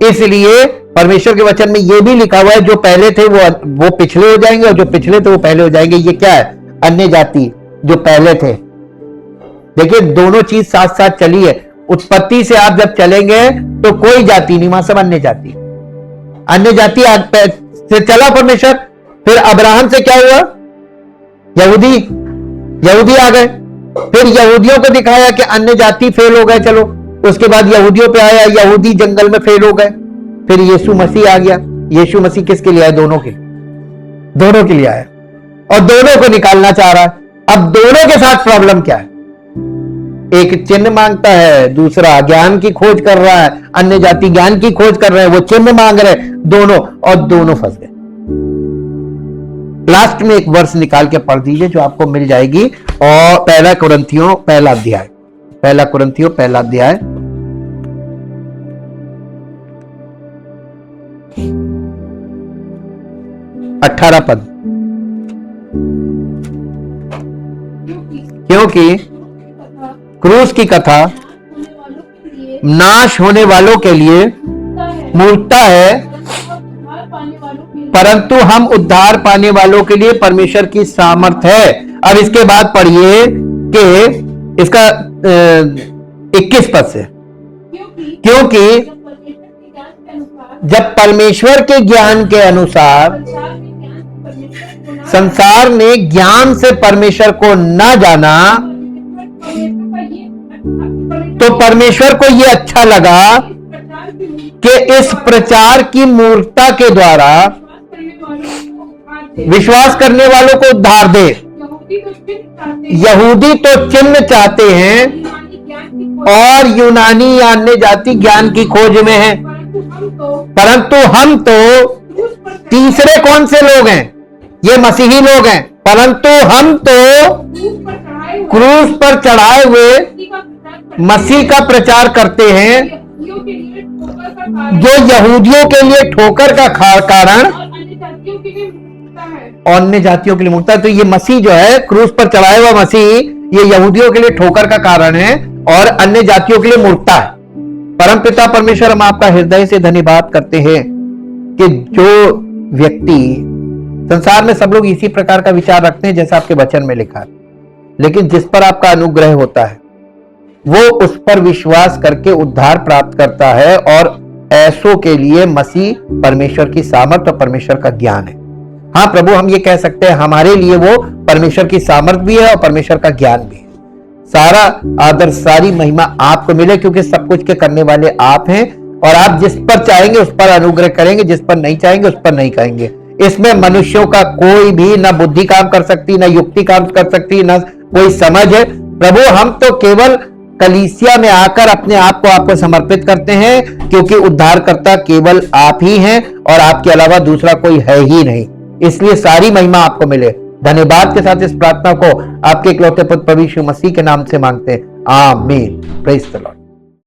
इसलिए परमेश्वर के वचन में यह भी लिखा हुआ है, जो पहले थे वो पिछले हो जाएंगे, और जो पिछले थे वो पहले हो जाएंगे। ये क्या है? अन्य जाति जो पहले थे। देखिए, दोनों चीज साथ साथ चली है। उत्पत्ति से आप जब चलेंगे तो कोई जाति नहीं, वहां सब अन्य जाति। अन्य जाति से चला परमेश्वर, फिर अब्राहम से क्या हुआ? यहूदी आ गए। फिर यहूदियों को दिखाया कि अन्य जाति फेल हो गए, चलो। उसके बाद यहूदियों पे आया, यहूदी जंगल में फेल हो गए। फिर यीशु मसीह आ गया। यीशु मसीह किसके लिए आया? दोनों के लिए आया, और दोनों को निकालना चाह रहा है। अब दोनों के साथ प्रॉब्लम क्या है? एक चिन्ह मांगता है, दूसरा ज्ञान की खोज कर रहा है। अन्य जाति ज्ञान की खोज कर रहे हैं, वो चिन्ह मांग रहे हैं, दोनों, और दोनों फंस गए। लास्ट में एक वर्ष निकाल के पढ़ दीजिए जो आपको मिल जाएगी, और पहला कुरिन्थियों पहला अध्याय 18 पद। क्योंकि क्रूस की कथा नाश होने वालों के लिए मूर्खता है, परंतु हम उद्धार पाने वालों के लिए परमेश्वर की सामर्थ है। अब इसके बाद पढ़िए कि इसका 21 पद से, क्योंकि जब परमेश्वर के ज्ञान के अनुसार संसार ने ज्ञान से परमेश्वर को न जाना, तो परमेश्वर को यह अच्छा लगा कि इस प्रचार की मूर्खता के द्वारा विश्वास करने वालों को उद्धार दे। यहूदी तो चिन्ह चाहते हैं और यूनानी या अन्य जाति ज्ञान की खोज में है, परंतु हम तो तीसरे कौन से लोग हैं? ये मसीही लोग हैं। परंतु हम तो क्रूस पर चढ़ाए हुए मसीह का प्रचार करते हैं, जो यहूदियों के लिए ठोकर का कारण और अन्य जातियों के लिए मुक्ता है। तो ये मसीह जो है, क्रूस पर चढ़ाया हुआ मसीह, ये यहूदियों के लिए ठोकर का कारण है और अन्य जातियों के लिए मूर्खता है। परमपिता परमेश्वर, हम आपका हृदय से धन्यवाद करते हैं कि जो व्यक्ति, संसार में सब लोग इसी प्रकार का विचार रखते हैं जैसा आपके वचन में लिखा है, लेकिन जिस पर आपका अनुग्रह होता है वो उस पर विश्वास करके उद्धार प्राप्त करता है, और ऐसों के लिए मसीह परमेश्वर की सामर्थ और परमेश्वर का ज्ञान है। हाँ प्रभु, हम ये कह सकते हैं हमारे लिए वो परमेश्वर की सामर्थ भी है और परमेश्वर का ज्ञान भी है। सारा आदर, सारी महिमा आपको मिले, क्योंकि सब कुछ के करने वाले आप हैं, और आप जिस पर चाहेंगे उस पर अनुग्रह करेंगे, जिस पर नहीं चाहेंगे उस पर नहीं कहेंगे। इसमें मनुष्यों का कोई भी ना बुद्धि काम कर सकती, ना युक्ति काम कर सकती, ना कोई समझ है। प्रभु, हम तो केवल कलीसिया में आकर अपने आप को आपको समर्पित करते हैं, क्योंकि उद्धारकर्ता केवल आप ही हैं और आपके अलावा दूसरा कोई है ही नहीं। इसलिए सारी महिमा आपको मिले। धन्यवाद के साथ इस प्रार्थना को आपके इकलौते पुत्र प्रभु यीशु मसीह के नाम से मांगते हैं, आमीन। Praise the Lord.